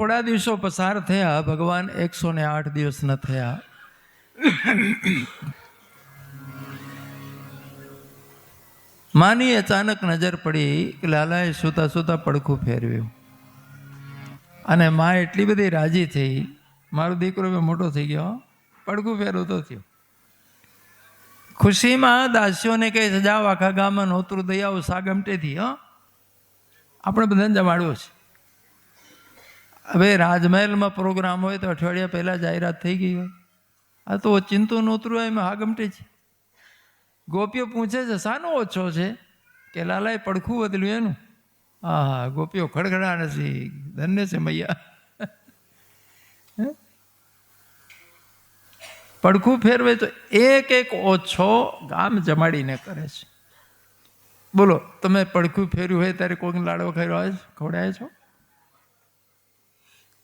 થોડા દિવસો પસાર થયા, ભગવાન 108 દિવસ ન થયા. માની અચાનક નજર પડી કે લાલાએ સૂતા સૂતા પડખું ફેરવ્યું અને માં એટલી બધી રાજી થઈ, મારો દીકરો મોટો થઈ ગયો, પડખું ફેરવું તો થયું. ખુશીમાં દાસીઓને કહે છે, જાઓ આખા ગામમાં નોતરું દઈ આવો સાગમટેથી. આપણે બધાને જમાડ્યો છે. હવે રાજમહેલમાં પ્રોગ્રામ હોય તો અઠવાડિયા પહેલાં જાહેરાત થઈ ગઈ હોય. આ તો ચિંતું નોતરું હોય એમાં હાગમટે છે. ગોપીઓ પૂછે છે શાનો ઓછો છે? કે લાલાએ પડખું બદલ્યું એનું. હા, ગોપીઓ ખડખડા નથી, ધન્ય છે મૈયા. પડખું ફેરવે તો એક એક ઓછો ગામ જમાડીને કરે છે. બોલો, તમે પડખું ફેર્યું હોય ત્યારે કોઈને લાડવો ખવડાય છો?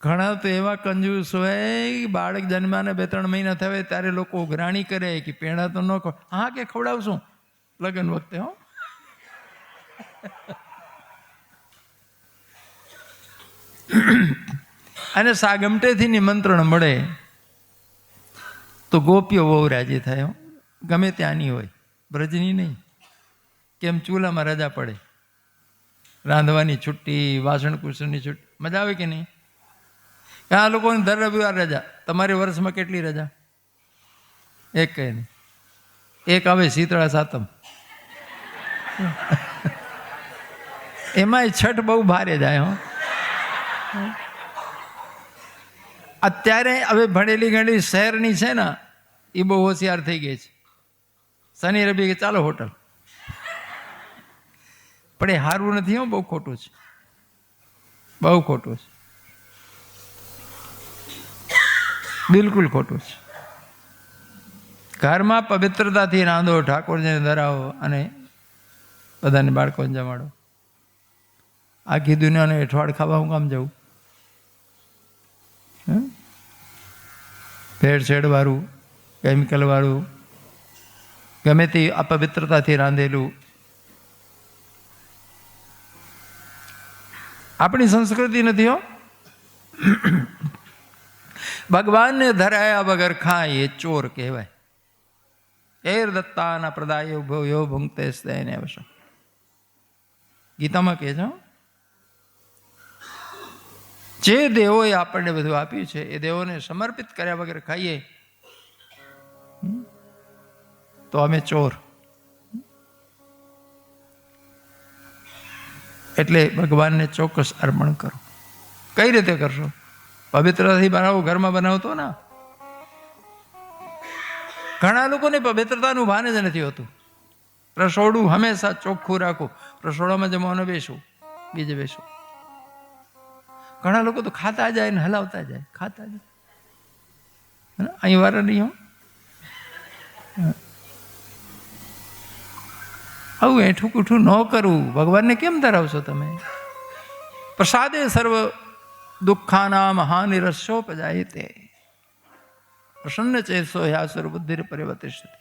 ઘણા તો એવા કંજૂસ હોય, બાળક જન્માને 2-3 મહિના થયા ત્યારે લોકો ઉઘરાણી કરે કે પેણા તો ન હા કે ખવડાવશું લગ્ન વખતે. અને સાગમટેથી નિમંત્રણ મળે તો ગોપીઓ બહુ રાજી થાય. ગમે ત્યાંની હોય, બ્રજની નહીં. કેમ? ચૂલામાં રજા પડે, રાંધવાની છુટ્ટી, વાસણ કુસણની છુટ્ટી, મજા આવે કે નહીં? આ લોકોને દર રવિવાર રજા. તમારી વર્ષમાં કેટલી રજા? એક કઈ નહીં. એક આવે શીતળા સાતમ, એમાંય છઠ બહુ ભારે જાય. અત્યારે હવે ભણેલી ગણેલી શહેરની છે ને, એ બહુ હોશિયાર થઈ ગઈ છે. શનિ રવિ કે ચાલો હોટલ. પણ એ સારું નથી. બહુ ખોટું છે, બહુ ખોટું છે, બિલકુલ ખોટું છે. ઘરમાં પવિત્રતાથી રાંધો, ઠાકોરજીને ધરાવો અને બધાને બાળકોને જમાડો. આખી દુનિયાને એઠવાડ ખાવા હું કામ જવું? ભેળસેળ વાળું, કેમિકલ વાળું, ગમે તે અપવિત્રતાથી રાંધેલું. આપણી સંસ્કૃતિ નથી. ભગવાનને ધરાયા વગર ખાય એ ચોર કહેવાય. એર દત્તાના પ્રદાય ભયો ભુંક્તે સ્તેને વશ. ગીતામાં કહે છે, જે દેવોએ આપણને બધું આપ્યું છે એ દેવોને સમર્પિત કર્યા વગર ખાઈએ તો અમે ચોર. એટલે ભગવાનને ચોક્કસ અર્પણ કરો. કઈ રીતે કરશો? પવિત્રતાથી બનાવો, ઘરમાં બનાવતો ને. ઘણા લોકોને પવિત્રતાનું ભાન જ નથી હોતું. રસોડું હંમેશા ચોખ્ખું રાખો. રસોડામાં જમવાનું બેસું, બીજે બેસું. ઘણા લોકો તો ખાતા જાય ને હલાવતા જાય, ખાતા જાય. અહીં વાળા નહીં. આવું એઠું કૂઠું ન કરવું. ભગવાનને કેમ ધરાવશો તમે? પ્રસાદે સર્વ દુઃખાના મહાનિરસ્યોપજાયતે પ્રસન્ન ચેતસો યાસુર બુદ્ધિર પરિવર્તિષ્યતિ.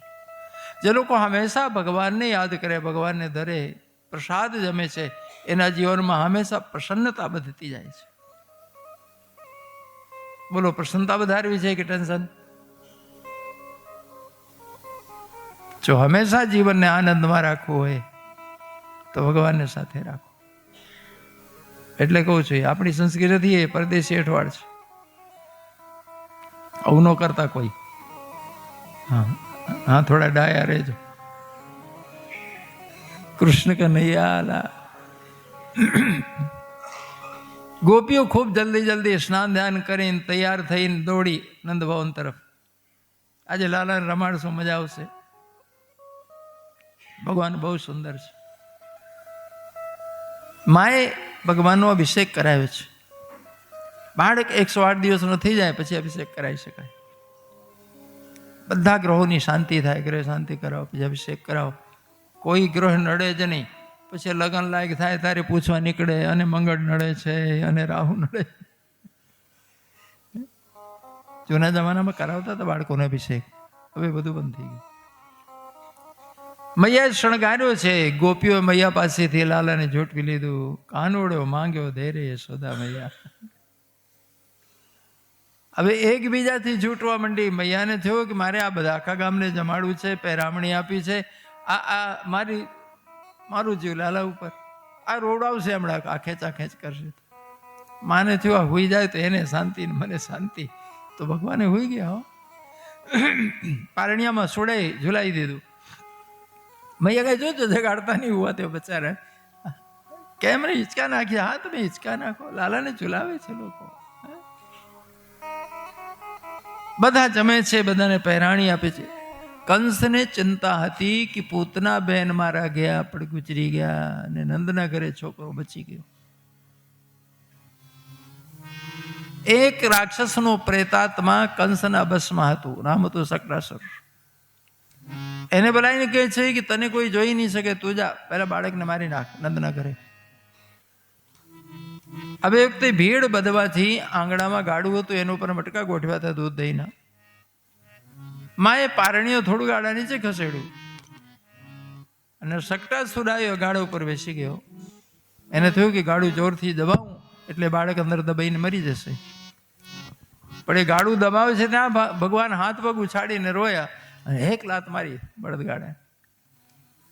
જે લોકો હંમેશા ભગવાનને યાદ કરે, ભગવાનને ધરે, પ્રસાદ જમે છે, એના જીવનમાં હંમેશા પ્રસન્નતા વધતી જાય છે. બોલો, પ્રસન્નતા વધારવી છે કે ટેન્શન? જો હંમેશા જીવનને આનંદમાં રાખવું હોય તો ભગવાનને સાથે રાખો. એટલે કહું છું, આપણી સંસ્કૃતિ એ પરદેશી અઠવાડ છે. આવું ન કરતા કોઈ. હા, થોડા ડાયા રહેજો. કૃષ્ણ કનૈયા. ગોપીઓ ખૂબ જલ્દી સ્નાન ધ્યાન કરીને તૈયાર થઈને દોડી નંદભવન તરફ. આજે લાલાને રમાડશું, મજા આવશે. ભગવાન બહુ સુંદર છે. માએ ભગવાનનો અભિષેક કરાવ્યો છે. બાળક 108 દિવસનો થઈ જાય પછી અભિષેક કરાવી શકાય. બધા ગ્રહોની શાંતિ થાય, ગ્રહ શાંતિ કરાવો, પછી અભિષેક કરાવો. કોઈ ગ્રહ નડે જ નહીં. પછી લગ્ન લાયક થાય ત્યારે પૂછવા નીકળે, અને મંગળ નડે છે અને રાહુ નડે. જૂના જમાનામાં કરાવતા હતા બાળકોને અભિષેક. હવે બધું બંધ થઈ ગયું. મૈયાએ શણગાર્યો છે. ગોપીઓ મૈયા પાસેથી લાલાને ઝૂંટવી લીધું. કાનોડ્યો માંગ્યો ધૈર્ય યશોદા મૈયા. હવે એકબીજાથી છૂટવા માંડી. મૈયાને થયું કે મારે આ બધા આખા ગામને જમાડવું છે, પહેરામણી આપી છે, આ મારું જીવ લાલા ઉપર, આ રોડાવશે હમણાં, આ ખેંચ કરશે. માને થયું આ હોઈ જાય તો એને શાંતિ ને મને શાંતિ. તો ભગવાને હોઈ ગયા. પારણિયામાં સોડે ઝુલાઈ દીધું. મૈયા કઈ જોજો જગાડતા નહીં હુआ તે બચારા. કેમ રે હિંચકા નાખ્યા? હા તમે હિંચકા નાખો. લાલાને ઝુલાવે છે લોકો. બધા જમે છે, બધાને પહેરાણી આપે છે. કંસને ચિંતા હતી કે પૂતના બેન મારા ગયા પણ ગુજરી ગયા અને નંદના ઘરે છોકરો બચી ગયો. એક રાક્ષસનો પ્રેતાત્મા કંસના બસમાં હતું. નામ હતું શક્રાસુર. એને બોલાવીને કહે છે કે તને કોઈ જોઈ નહીં શકે, તું જા પેલા બાળકને મારી નાખ નંદના ઘરે. હવે વખતે ભીડ બધવાથી આંગણામાં ગાડું હતું, એના ઉપર મટકા ગોઠવ્યા હતા દૂધ દહીંના. માએ પારણીઓ થોડું ગાડા નીચે ખસેડ્યું અને શક્રાસુર આવ્યો, ગાડા ઉપર બેસી ગયો. એને થયું કે ગાડું જોરથી દબાવું એટલે બાળક અંદર દબાઈને મરી જશે. પણ એ ગાડું દબાવે છે ત્યાં ભગવાન હાથ પગ ઉછાડીને રોયા અને એક લાત મારી બળદગાડા,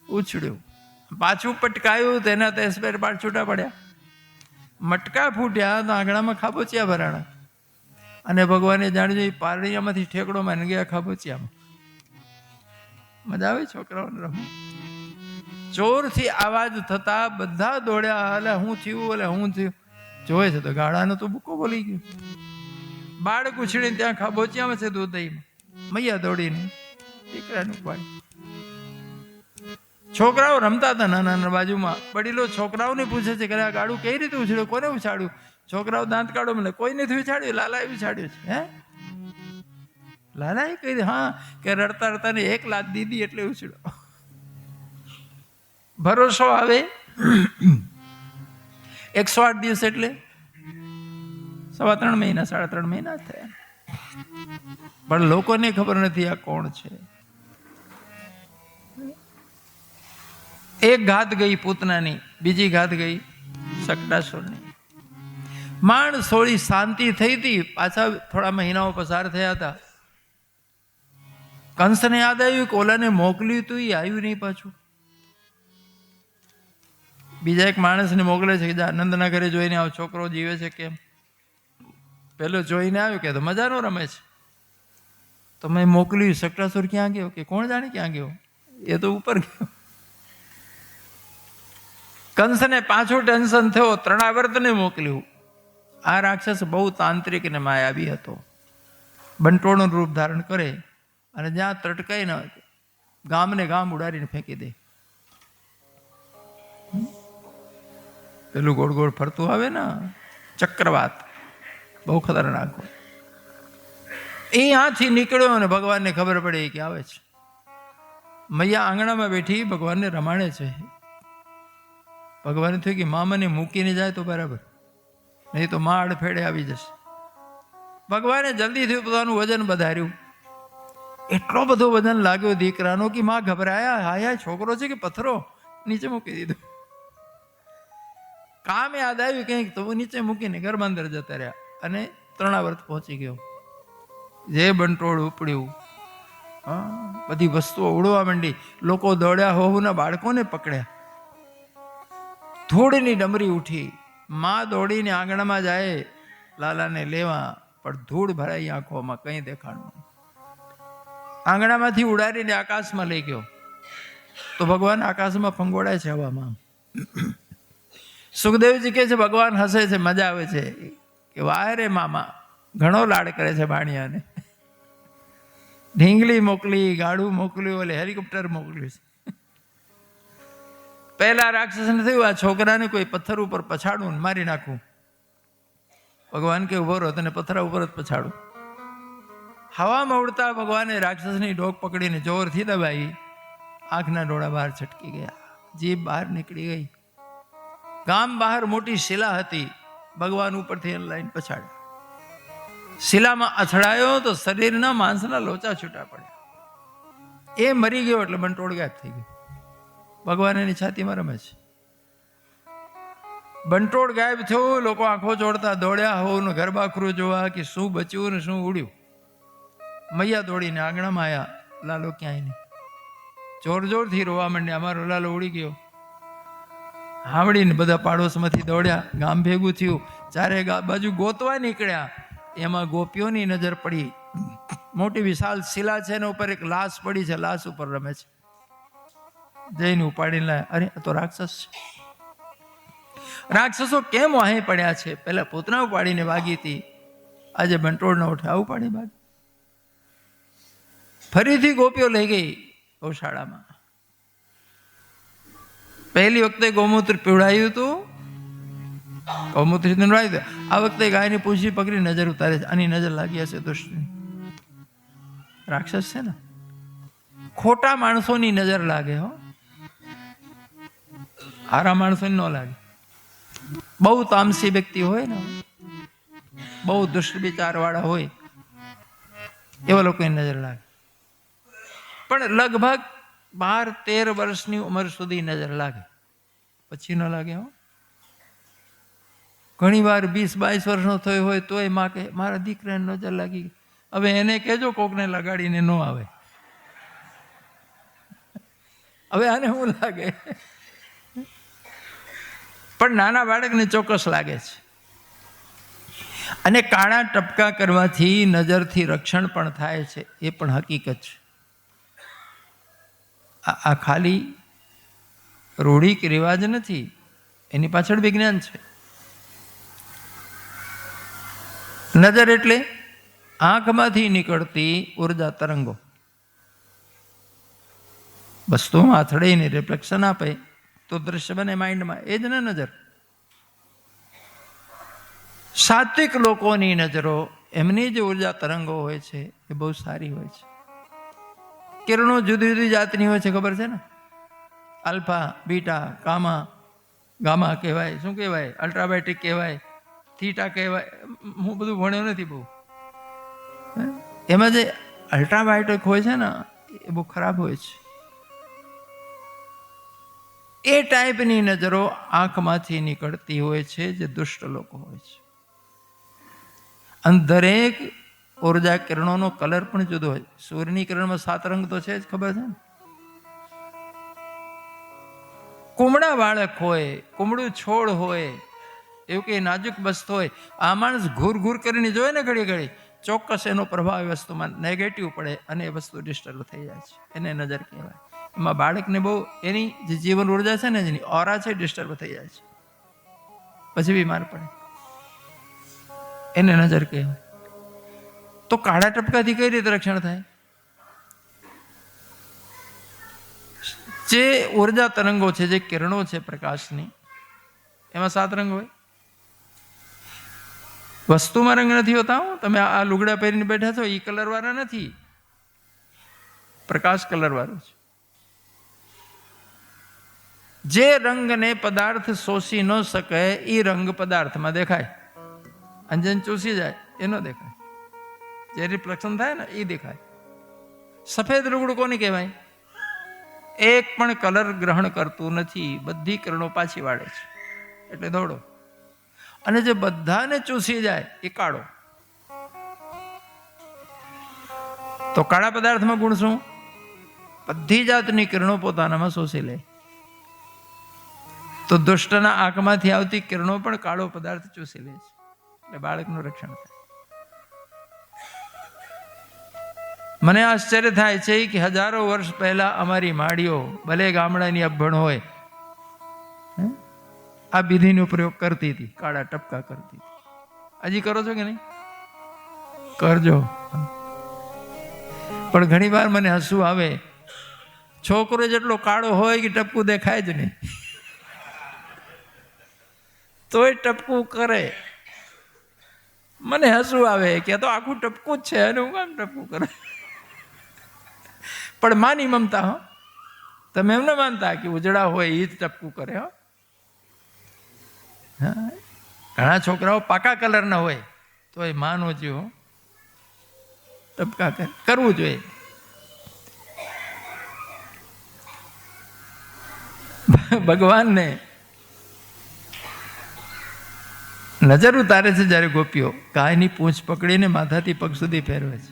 ઉછળ્યું. પાછું પટકાયું, તેના તે સ્પેર પાર્ટ છૂટા પડ્યા. મટકા ફૂટ્યા તો આંગણામાં ખાબોચિયા ભરાણા અને ભગવાને જાણ્યું પારણીયામાંથી ઠેકડો મારી ગયા ખાબોચિયામાં. મજા આવે છોકરાઓને રમવા. જોરથી અવાજ થતા બધા દોડ્યા. એટલે હું થયું, એટલે હું થયું. જોવે છે તો ગાળાનો તો બુકો બોલી ગયો. બાળક ઉછળીને ત્યાં ખાબોચિયામાં છે દૂધ દહીંમાં. મૈયા દોડીને દીકરાનું પાડી. છોકરાઓ રમતા હતા નાના બાજુમાં. વડીલો છોકરાઓને પૂછે છે કે આ ગાડું કઈ રીતે ઉછળ્યું, કોને ઉછાડ્યું? છોકરાઓ દાંત કાઢો, મને કોઈ નથી ઉછાડ્યું, લાલાએ ઉછાડ્યું છે. હે લાલાએ કહી? હા, કે રડતા રડતા ને એક લાત દીધી એટલે ઉછળ્યો. ભરોસો આવે. 108 દિવસ એટલે 3.25 મહિના 3.5 મહિના થયા. પણ લોકોને ખબર નથી આ કોણ છે. એક ઘાત ગઈ પૂતનાની, બીજી ઘાત ગઈ શક્રાસુરની. માંડ થોડી શાંતિ થઈ હતી. પાછા થોડા મહિનાઓ પસાર થયા હતા. કંસને યાદ આવ્યું કે ઓલાને મોકલ્યું હતું, એ આવ્યું નહીં પાછું. બીજા એક માણસને મોકલે છે કે જા નંદના ઘરે જોઈને આવો, છોકરો જીવે છે કેમ. પેલો જોઈને આવ્યો કે તો મજાનો રમે છે. તો મેં મોકલ્યું. શક્રાસુર ક્યાં ગયો? કે કોણ જાણે ક્યાં ગયો, એ તો ઉપર ગયો. કંસને પાછું ટેન્શન થયો. તૃણાવર્તને મોકલ્યું. આ રાક્ષસ બહુ તાંત્રિક ને માયાવી હતો. બંટોળનું રૂપ ધારણ કરે અને જ્યાં ત્રટકાઈ ન ગામને ગામ ઉડાડીને ફેંકી દે. પેલું ગોળ ગોળ ફરતું આવે ને ચક્રવાત, બહુ ખતરનાક હોય. એ આથી નીકળ્યો અને ભગવાનને ખબર પડી કે આવે છે. મૈયા આંગણામાં બેઠી ભગવાનને રમાડે છે. ભગવાને થયું કે મા મને મૂકીને જાય તો બરાબર, નહીં તો મા અડફેડે આવી જશે. ભગવાને જલ્દીથી પોતાનું વજન વધાર્યું. એટલો બધો વજન લાગ્યો દીકરાનો કે મા ગભરાયા. હાયા છોકરો છે કે પથ્થરો, નીચે મૂકી દીધો. કામ યાદ આવ્યું કંઈક તો નીચે મૂકીને ઘરમાં અંદર જતા રહ્યા અને તૃણાવર્ત પહોંચી ગયો. જે બંટોળ ઉપડ્યું, બધી વસ્તુઓ ઉડવા માંડી. લોકો દોડ્યા, હોવના બાળકોને પકડ્યા. ધૂળની ડમરી ઉઠી. માં દોડીને આંગણામાં જાય લાલાને લેવા, પણ ધૂળ ભરાઈ આંખોમાં, કંઈ દેખાણું. આંગણામાંથી ઉડાડીને આકાશમાં લઈ ગયો તો ભગવાન આકાશમાં ફંગોળાય છે હવામાં. સુખદેવજી કહે છે ભગવાન હસે છે, મજા આવે છે કે વાહ રે મામા, ઘણો લાડ કરે છે ભાણિયાને. ઢીંગલી મોકલી, ગાડું મોકલ્યું, એટલે હેલિકોપ્ટર મોકલ્યું છે. પહેલા રાક્ષસને થયું આ છોકરાને કોઈ પથ્થર ઉપર પછાડું ને મારી નાખું. ભગવાન કે ઉભો રહો, તને પથ્થર ઉપર જ પછાડું. હવામાં ઉડતા ભગવાને રાક્ષસની ડોક પકડીને જોરથી દબાવી. આંખના ડોળા બહાર છટકી ગયા, જીભ બહાર નીકળી ગઈ. ગામ બહાર મોટી શિલા હતી. ભગવાન ઉપરથી લાઈન પછાડી. શિલામાં અથડાયો તો શરીરના માંસના લોચા છૂટા પડ્યા. એ મરી ગયો એટલે બંટોળ ગાયબ થઈ ગયો. ભગવાન એની છાતીમાં રમે છે. બંટોળ ગાયબ થયું, લોકો આંખો ચોડતા દોડ્યા હોવ ને ગરબાખરું જોવા કે શું બચ્યું ને શું ઉડ્યું. મૈયા દોડીને આંગણામાં આવ્યા, લાલો ક્યાંય નહીં. જોર જોરથી રોવા માંડ્યા, અમારો લાલો ઉડી ગયો. સાંભળીને બધા પાડોશમાંથી દોડ્યા, ગામ ભેગું થયું, ચારે બાજુ ગોતવા નીકળ્યા. એમાં ગોપીઓની નજર પડી. મોટી વિશાળ શિલા છે, એના ઉપર એક લાશ પડી છે, લાશ ઉપર રમે છે. જઈને ઉપાડીને લાયા. અરે આ તો રાક્ષસ છે. રાક્ષસો કેમ વાહે પડ્યા છે? પેલા પૂતના ઉપાડીને વાગી હતી, આજે બંટોળ ન ઉઠે આવું પાડી ભાગ. ફરીથી ગોપીઓ લઈ ગઈ ગૌશાળામાં. પહેલી વખતે ગૌમૂત્ર પીવડાયું હતું, ગૌમૂત્ર પીવડાવી દે. આ વખતે ગાયની પૂંછી પકડી નજર ઉતારે છે. આની નજર લાગી હશે દુષ્ટની. રાક્ષસ છે ને, ખોટા માણસોની નજર લાગે. હો, હારા માણસોની ન લાગે. બહુ તામસી વ્યક્તિ હોય ને, બહુ દુષ્ટ વિચાર વાળા હોય, એવા લોકોની નજર લાગે. પણ લગભગ 12-13 વર્ષની ઉંમર સુધી નજર લાગે, પછી ન લાગે. હો, ઘણી વાર 20-22 વર્ષનો થયો હોય તોય માં કે મારા દીકરાને નજર લાગી ગઈ. હવે એને કહેજો કોકને લગાડીને ન આવે. હવે આને શું લાગે? પણ નાના બાળકને ચોક્કસ લાગે છે. અને કાળા ટપકા કરવાથી નજરથી રક્ષણ પણ થાય છે, એ પણ હકીકત છે. આ ખાલી રૂઢી કે રિવાજ નથી, એની પાછળ વિજ્ઞાન છે. નજર એટલે આંખમાંથી નીકળતી ઉર્જા તરંગો વસ્તુમાં અથડાઈને રિફ્લેક્શન આપે તો દ્રશ્ય બને માઇન્ડમાં. એ જ ને નજર. સાત્વિક લોકોની નજરો, એમની જે ઉર્જા તરંગો હોય છે એ બહુ સારી હોય છે. કિરણો જુદી જુદી જાતની હોય છે, ખબર છે ને? આલ્ફા, બીટા, ગામા કહેવાય, શું કહેવાય, અલ્ટ્રાબાયોટિક કહેવાય, થીટા કહેવાય. હું બધું ભણ્યો નથી બહુ. એમાં જે અલ્ટ્રાબાયોટિક હોય છે ને એ બહુ ખરાબ હોય છે. એ ટાઈપની નજરો આંખમાંથી નીકળતી હોય છે, જે દુષ્ટ લોકો હોય છે. અને દરેક ઉર્જા કિરણોનો કલર પણ જુદો હોય. સૂર્યની કિરણમાં 7 રંગ તો છે જ, ખબર છે ને? કુમળા બાળક હોય, કુમળું છોડ હોય, એવું કે નાજુક વસ્તુ હોય, આ માણસ ઘૂર ઘૂર કરીને જોયે ને ઘડી ઘડી, ચોક્કસ એનો પ્રભાવ એ વસ્તુમાં નેગેટિવ પડે અને એ વસ્તુ ડિસ્ટર્બ થઈ જાય છે. એને નજર કહેવાય. એમાં બાળકને બહુ એની જે જીવન ઉર્જા છે ને, જેની ઓરા છે, ડિસ્ટર્બ થઈ જાય છે, પછી બીમાર પડે. એને નજર કહેવાય. તો કાળા ટપકાથી કઈ રીતે રક્ષણ થાય? જે ઉર્જા તરંગો છે, જે કિરણો છે પ્રકાશની, એમાં 7 રંગ હોય. વસ્તુમાં રંગ નથી હોતા. તમે આ લુગડા પહેરીને બેઠા છો, એ કલર વાળા નથી, પ્રકાશ કલર વાળો છે. જે રંગને પદાર્થ શોષી ન શકે એ રંગ પદાર્થમાં દેખાય. અંજન ચૂસી જાય એ ન દેખાય. જે રિફ્લેક્શન થાય ને એ દેખાય. સફેદ લુગડું કોને કહેવાય? એક પણ કલર ગ્રહણ કરતું નથી, બધી કિરણો પાછી વાળે છે, એટલે દોડો. અને જે બધાને ચૂસી જાય એ કાળો. તો કાળા પદાર્થમાં ગુણ શું? બધી જાતની કિરણો પોતાનામાં શોષી લે. તો દુષ્ટના આંખમાંથી આવતી કિરણો પણ કાળો પદાર્થ ચૂસી લે છે, એટલે બાળકનું રક્ષણ થાય. મને આશ્ચર્ય થાય છે કે હજારો વર્ષ પહેલા અમારી માડીઓ, ભલે ગામડાની અભણ હોય, આ વિધિનો પ્રયોગ કરતી હતી, કાળા ટપકા કરતી હતી. હજી કરો છો કે નહીં? કરજો. પણ ઘણી વાર મને હસવું આવે. છોકરો જેટલો કાળો હોય કે ટપકું દેખાય જ નહીં, તોય ટપકું કરે. મને હસવું આવે કે તો આખું ટપકું જ છે અને હું કામ ટપકું કરે. પણ માની મમતા. હો, તમે એમ ન માનતા કે ઉજળા હોય એ જ ટપકું કરે. હો, ઘણા છોકરાઓ પાકા કલરના હોય તો એ માનો જો ટપકા કરવું જોઈએ. ભગવાનને નજર ઉતારે છે જ્યારે ગોપીઓ ગાયની પૂંછ પકડીને માથાથી પગ સુધી ફેરવે છે,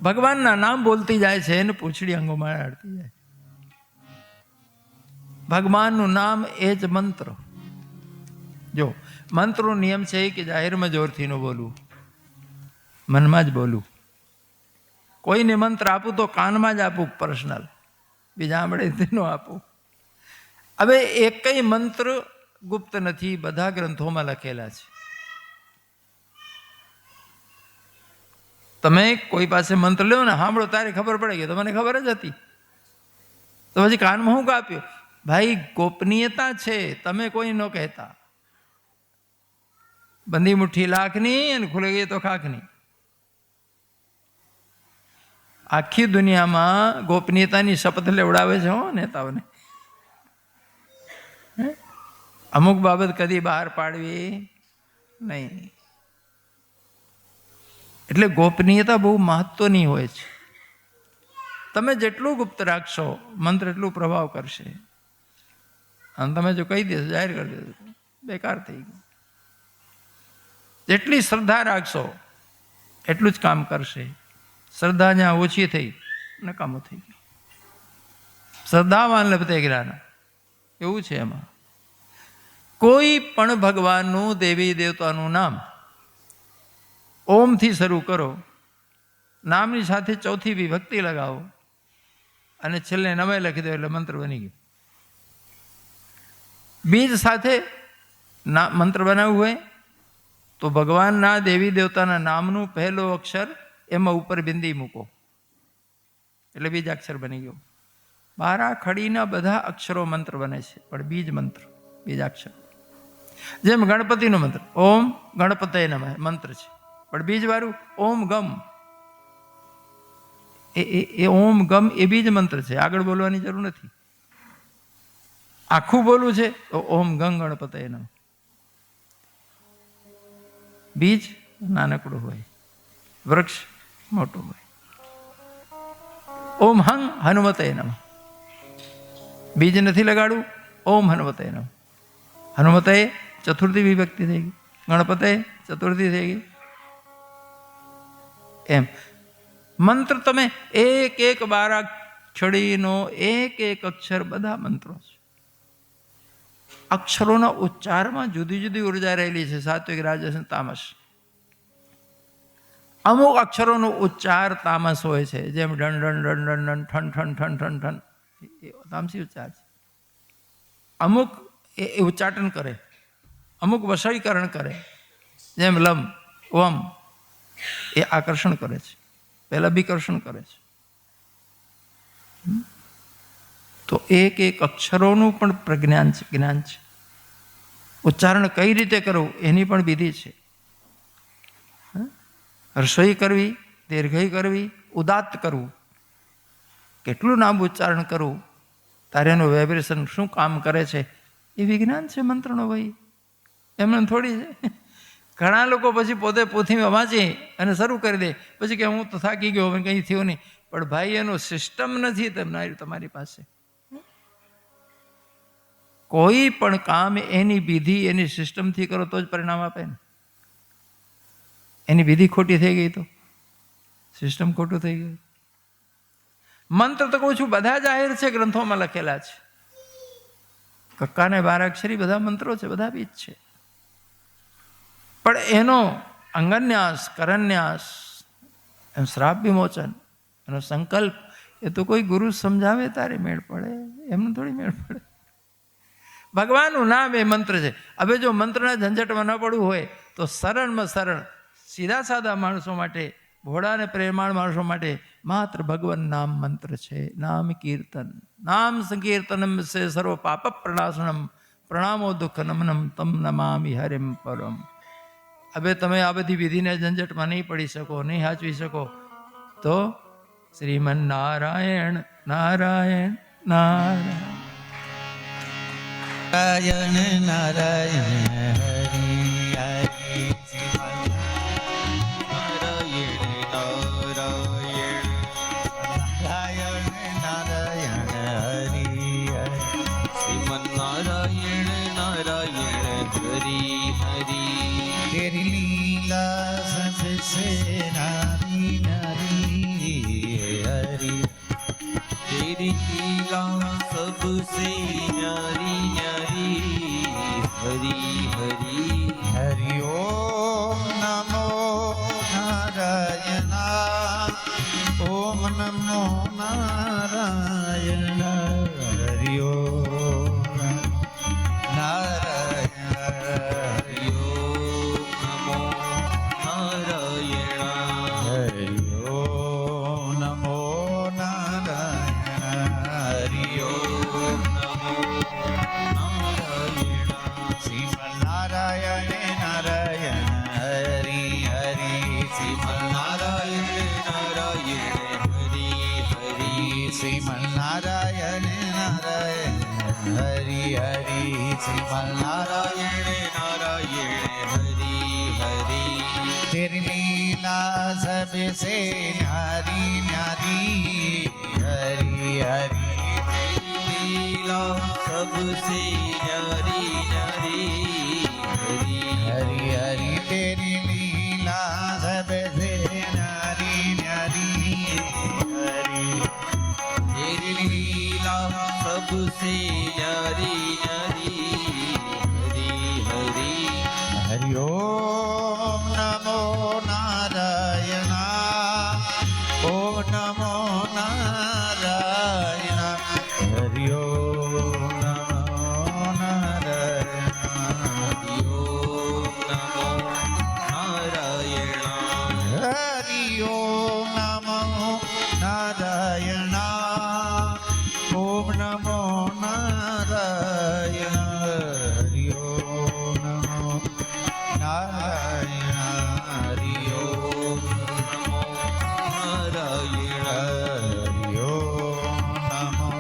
ભગવાનના નામ બોલતી જાય છે એને પૂંછડી અંગોમાં અડાડતી જાય. ભગવાનનું નામ એ જ મંત્ર. જો મંત્રનો નિયમ છે કે જાહેરમાં જોરથી ન બોલવું, મનમાં જ બોલવું. કોઈને મંત્ર આપું તો કાનમાં જ આપું, પર્સનલ, બીજા આંબળે ન આપું. હવે એકય મંત્ર ગુપ્ત નથી, બધા ગ્રંથોમાં લખેલા છે. તમે કોઈ પાસે મંત્ર લ્યો ને, સાંભળો તારે ખબર પડે કે તો મને ખબર જ હતી, તો પછી કાનમાં હું કાપ્યો? ભાઈ ગોપનીયતા છે, તમે કોઈ ન કહેતા. બંધી મુઠ્ઠી લાખની અને ખુલે ગઈ તો ખાખની. આખી દુનિયામાં ગોપનીયતાની શપથ લેવડાવે છે હો નેતાઓને. અમુક બાબત કદી બહાર પાડવી નહીં. એટલે ગોપનીયતા બહુ મહત્વની હોય છે. તમે જેટલું ગુપ્ત રાખશો મંત્ર એટલું પ્રભાવ કરશે. અને તમે જો કહી દેશો, જાહેર કરી દેશો, બેકાર થઈ ગયું. જેટલી શ્રદ્ધા રાખશો એટલું જ કામ કરશે. શ્રદ્ધા જ્યાં ઓછી થઈ નકામું થઈ ગયું. શ્રદ્ધાવાન લભતે જ્ઞાન, એવું છે. એમાં કોઈ પણ ભગવાનનું, દેવી દેવતાનું નામ ઓમથી શરૂ કરો, નામની સાથે ચોથી વિભક્તિ લગાવો અને છેલ્લે નવે લખી દો એટલે મંત્ર બની ગયો. બીજ સાથે મંત્ર બનાવવું હોય તો ભગવાનના, દેવી દેવતાના નામનું પહેલો અક્ષર એમાં ઉપર બિંદી મૂકો એટલે બીજાક્ષર બની ગયો. બારા ખડીના બધા અક્ષરો મંત્ર બને છે, પણ બીજ મંત્ર, બીજાક્ષર. જેમ ગણપતિનો મંત્ર ઓમ ગણપતય નમઃ મંત્ર છે, પણ બીજવાળું ઓમ ગમ, એ ઓમ ગમ એ બીજ મંત્ર છે, આગળ બોલવાની જરૂર નથી. આખું બોલવું છે તો ઓમ ગંગ ગણપતય નમઃ. બીજ નાનકડું હોય, વૃક્ષ મોટું હોય. ઓમ હંગ હનુમતય નમઃ, બીજ નથી લગાડવું, ઓમ હનુમતય નમઃ. હનુમતય ચતુર્થી વિભક્તિ થઈ ગઈ, ગણપતય ચતુર્થી થઈ ગઈ. એમ મંત્ર તમે એક એક બારાક્ષરીનો એક એક અક્ષર, બધા મંત્રો છે. અક્ષરોના ઉચ્ચારમાં જુદી જુદી ઉર્જા રહેલી છે, સાત્વિક, રાજસ અને તામસ. અમુક અક્ષરોનો ઉચ્ચાર તામસ હોય છે, જેમ ડન ડન ડન ડન ડન, ઠન ઠન ઠન ઠન ઠન, એ તામસી ઉચ્ચાર છે. અમુક એ ઉચ્ચાટન કરે, અમુક વશીકરણ કરે, જેમ લમ વમ, એ આકર્ષણ કરે છે, પહેલા વિકર્ષણ કરે છે. તો એક એક અક્ષરોનું પણ પ્રજ્ઞાન છે, જ્ઞાન છે. ઉચ્ચારણ કઈ રીતે કરવું એની પણ વિધિ છે. રસોઈ કરવી, દીર્ઘઈ કરવી, ઉદાત્ત કરવું, કેટલું નામ ઉચ્ચારણ કરવું, તારે એનું વાઇબ્રેશન શું કામ કરે છે, એ વિજ્ઞાન છે મંત્રનો. ભાઈ એમને થોડી છે. ઘણા લોકો પછી પોતે પોથીમાં વાંચી અને શરૂ કરી દે, પછી કે હું તો થાકી ગયો, હવે કંઈ થયું નહીં. પણ ભાઈ એનો સિસ્ટમ નથી તમારી પાસે. કોઈ પણ કામ એની વિધિ, એની સિસ્ટમથી કરો તો જ પરિણામ આપે ને. એની વિધિ ખોટી થઈ ગઈ તો સિસ્ટમ ખોટું થઈ ગયું. મંત્ર તો કહું છું બધા જાહેર છે, ગ્રંથોમાં લખેલા છે. કક્કાને બારાક્ષરી બધા મંત્રો છે, બધા બીજ છે. પણ એનો અંગન્યાસ, કરન્યાસ, શ્રાપ વિમોચન, એનો સંકલ્પ, એ તો કોઈ ગુરુ સમજાવે તારે મેળ પડે, એમને થોડી મેળ પડે. ભગવાનનું નામ એ મંત્ર છે. હવે જો મંત્રના ઝંઝટમાં ન પડવું હોય તો સરળમાં સરળ, સીધા સાદા માણસો માટે, ભોળા અને પ્રેમાળ માણસો માટે માત્ર ભગવાન નામ મંત્ર છે. નામ કીર્તન, નામ સંકીર્તનમ સે સર્વ પાપ પ્રણાશનમ, પ્રણામો દુઃખ નમનમ તમ નમામિ હરિમ પરમ. હવે તમે આ બધી વિધિને ઝંઝટમાં નહીં પડી શકો, નહીં સાચવી શકો, તો શ્રીમન નારાયણ નારાયણ નારાયણ નારાયણ નારાયણ હરિ હરિ નારાયણ નારાયણ હરિ હરિ શ્રીમન નારાયણ નારાયણ હરિ હરિ નમો નારાયણ હરિ ઓમ નારાયણ હરિ નમો નારાયણ હરિ ઓમ નમો નારાયણ હરિ ઓમ નમો નારાયણ શ્રીમન્નારાયણ નારાયણ હરિ હરિ નારાયણ નારાયણ હરિ હરિ શ્રીમન્નારાયણ નારાયણ હરિ હરિ શ્રીમન્નારાયણ નારાયણ હરિ હરિ तेरी लीला सबसे न्यारी न्यारी हरि हरि લીલા સબસે ન્યારી ન્યારી હરિ हरि हरि तेरी लीला सबसे न्यारी न्यारी हरि તેરી લીલા સબસે ન્યારી ન્યારી હરિ હરિ हरि ओम नमो नारायण ओम नमो नारायण हरि ओम नमो नारायण હરિ ઓમ નમો નારાયણ हरि ओम नमो नारायण ओम नमो नारायण हरि ओम नमो नारायण हरि ओम નમો નારાયણ हरि ओम नमो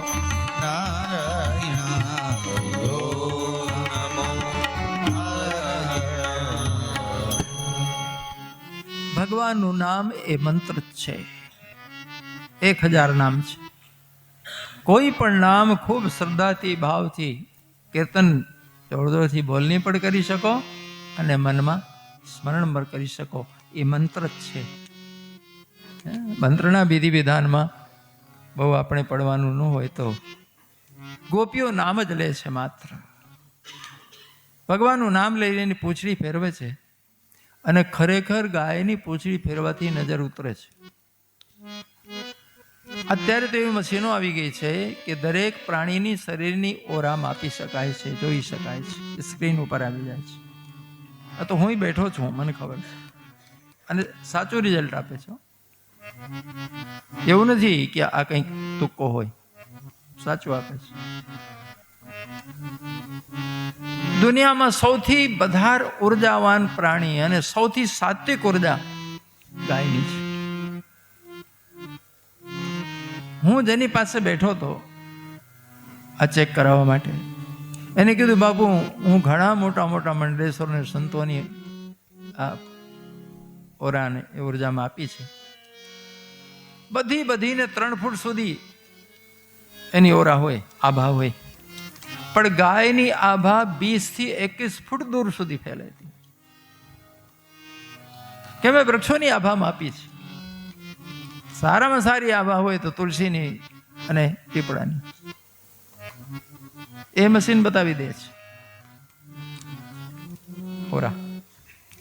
नारायण हरि ओम નમો નારાયણ ભગવાનનું નામ એ મંત્ર જ છે. 1000 નામ છે. કોઈ પણ નામ ખૂબ શ્રદ્ધાથી ભાવથી કીર્તન જોરજોરથી બોલની પણ કરી શકો અને મનમાં સ્મરણ પણ કરી શકો. એ મંત્ર જ છે. મંત્રના વિધિ વિધાનમાં બહુ આપણે પડવાનું ન હોય તો ગોપીઓ નામ જ લે છે માત્ર. ભગવાનનું નામ લઈને એની પૂંછડી ફેરવે છે અને ખરેખર ગાયની પૂંછડી ફેરવાથી નજર ઉતરે છે. અત્યારે તો એવી મશીનો આવી ગઈ છે કે દરેક પ્રાણીની શરીરની ઓરા માપી શકાય છે, જોઈ શકાય છે, સ્ક્રીન ઉપર આવી જાય છે. આ તો હું બેઠો છું, મને ખબર છે, અને સાચું રિઝલ્ટ આપે છે. એવું નથી કે આ કંઈક તુક્કો હોય, સાચું આપે છે. દુનિયામાં સૌથી વધારે ઉર્જાવાન પ્રાણી અને સૌથી સાત્વિક ઉર્જા ગાયની છે. હું જેની પાસે બેઠો હતો આ ચેક કરાવવા માટે, એને કીધું બાપુ હું ઘણા મોટા મોટા મંડળેશ્વરને સંતોની આ ઓરાને એ ઉર્જામાં આપી છે. બધીને 3 ફૂટ સુધી એની ઓરા હોય, આભા હોય, પણ ગાયની આભા 20 થી 21 ફૂટ દૂર સુધી ફેલાય હતી. કે મેં વૃક્ષોની આભા માપી છે. સારામાં સારી આભા હોય તો તુલસીની અને પીપળાની. એ મશીન બતાવી દે છે. ઓરા,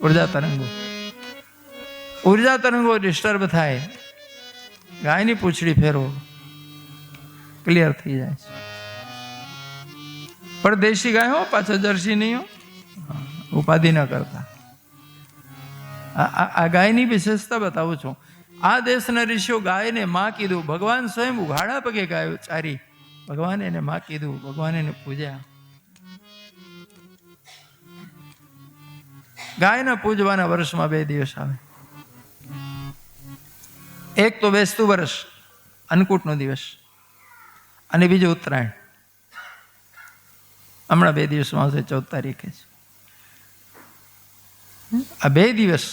ઉર્જા તરંગો ડિસ્ટર્બ થાય, ગાયની પૂંછડી ફેરો, ક્લિયર થઈ જાય છે. પણ દેશી ગાય હો, પાછા જર્સી નહીં હો, ઉપાધિ ન કરતા. આ ગાયની વિશેષતા બતાવું છું. આ દેશના ઋષિઓ ગાયને માં કીધું. ભગવાન સ્વયં ઉઘાડા પગે ગાયો ચારી. ભગવાને એને માં કીધું, ભગવાને એને પૂજ્યા. ગાયના પૂજવાના વર્ષમાં 2 દિવસ આવે. એક તો બેસતું વર્ષ, અન્નકૂટનો દિવસ, અને બીજું ઉત્તરાયણ. હમણાં 2 દિવસમાં આવશે, 14 તારીખે છે. આ 2 દિવસ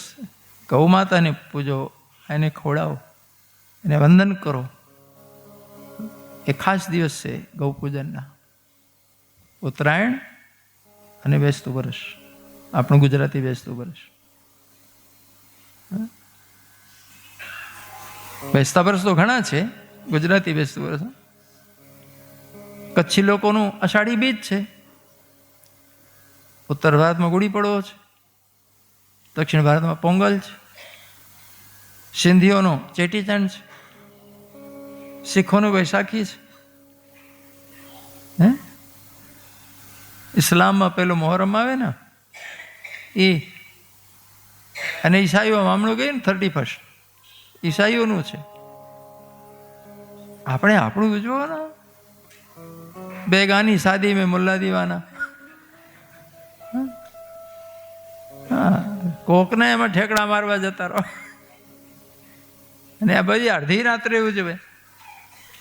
ગૌ માતાને પૂજો, એને ખવડાવો, એને વંદન કરો. એ ખાસ દિવસ છે ગૌ પૂજનના. ઉત્તરાયણ અને બેસતું વર્ષ, આપણું ગુજરાતી બેસતું વર્ષ. બેસતા વર્ષ તો ઘણા છે, ગુજરાતી બેસતું વર્ષ. કચ્છી લોકોનું અષાઢી બીજ છે, ઉત્તર ભારતમાં ગુડી પડવો છે, દક્ષિણ ભારતમાં પોંગલ છે, સિંધીઓનો ચેટીચંડ છે, શીખોનું વૈશાખી છે, હે? ઇસ્લામમાં પેલું મોહરમ આવે ને એ, અને ઈસાઈઓમાં હમણાં ગઈ ને 31 ઈસાઈઓનું છે. આપણે આપણું ઉજવવાના, બેગાની શાદી મેં મુલ્લા દીવાના. હા, કોકને એમાં ઠેકડા મારવા જતા રહો. અને આ બધી અડધી રાત્રે ઉજવે.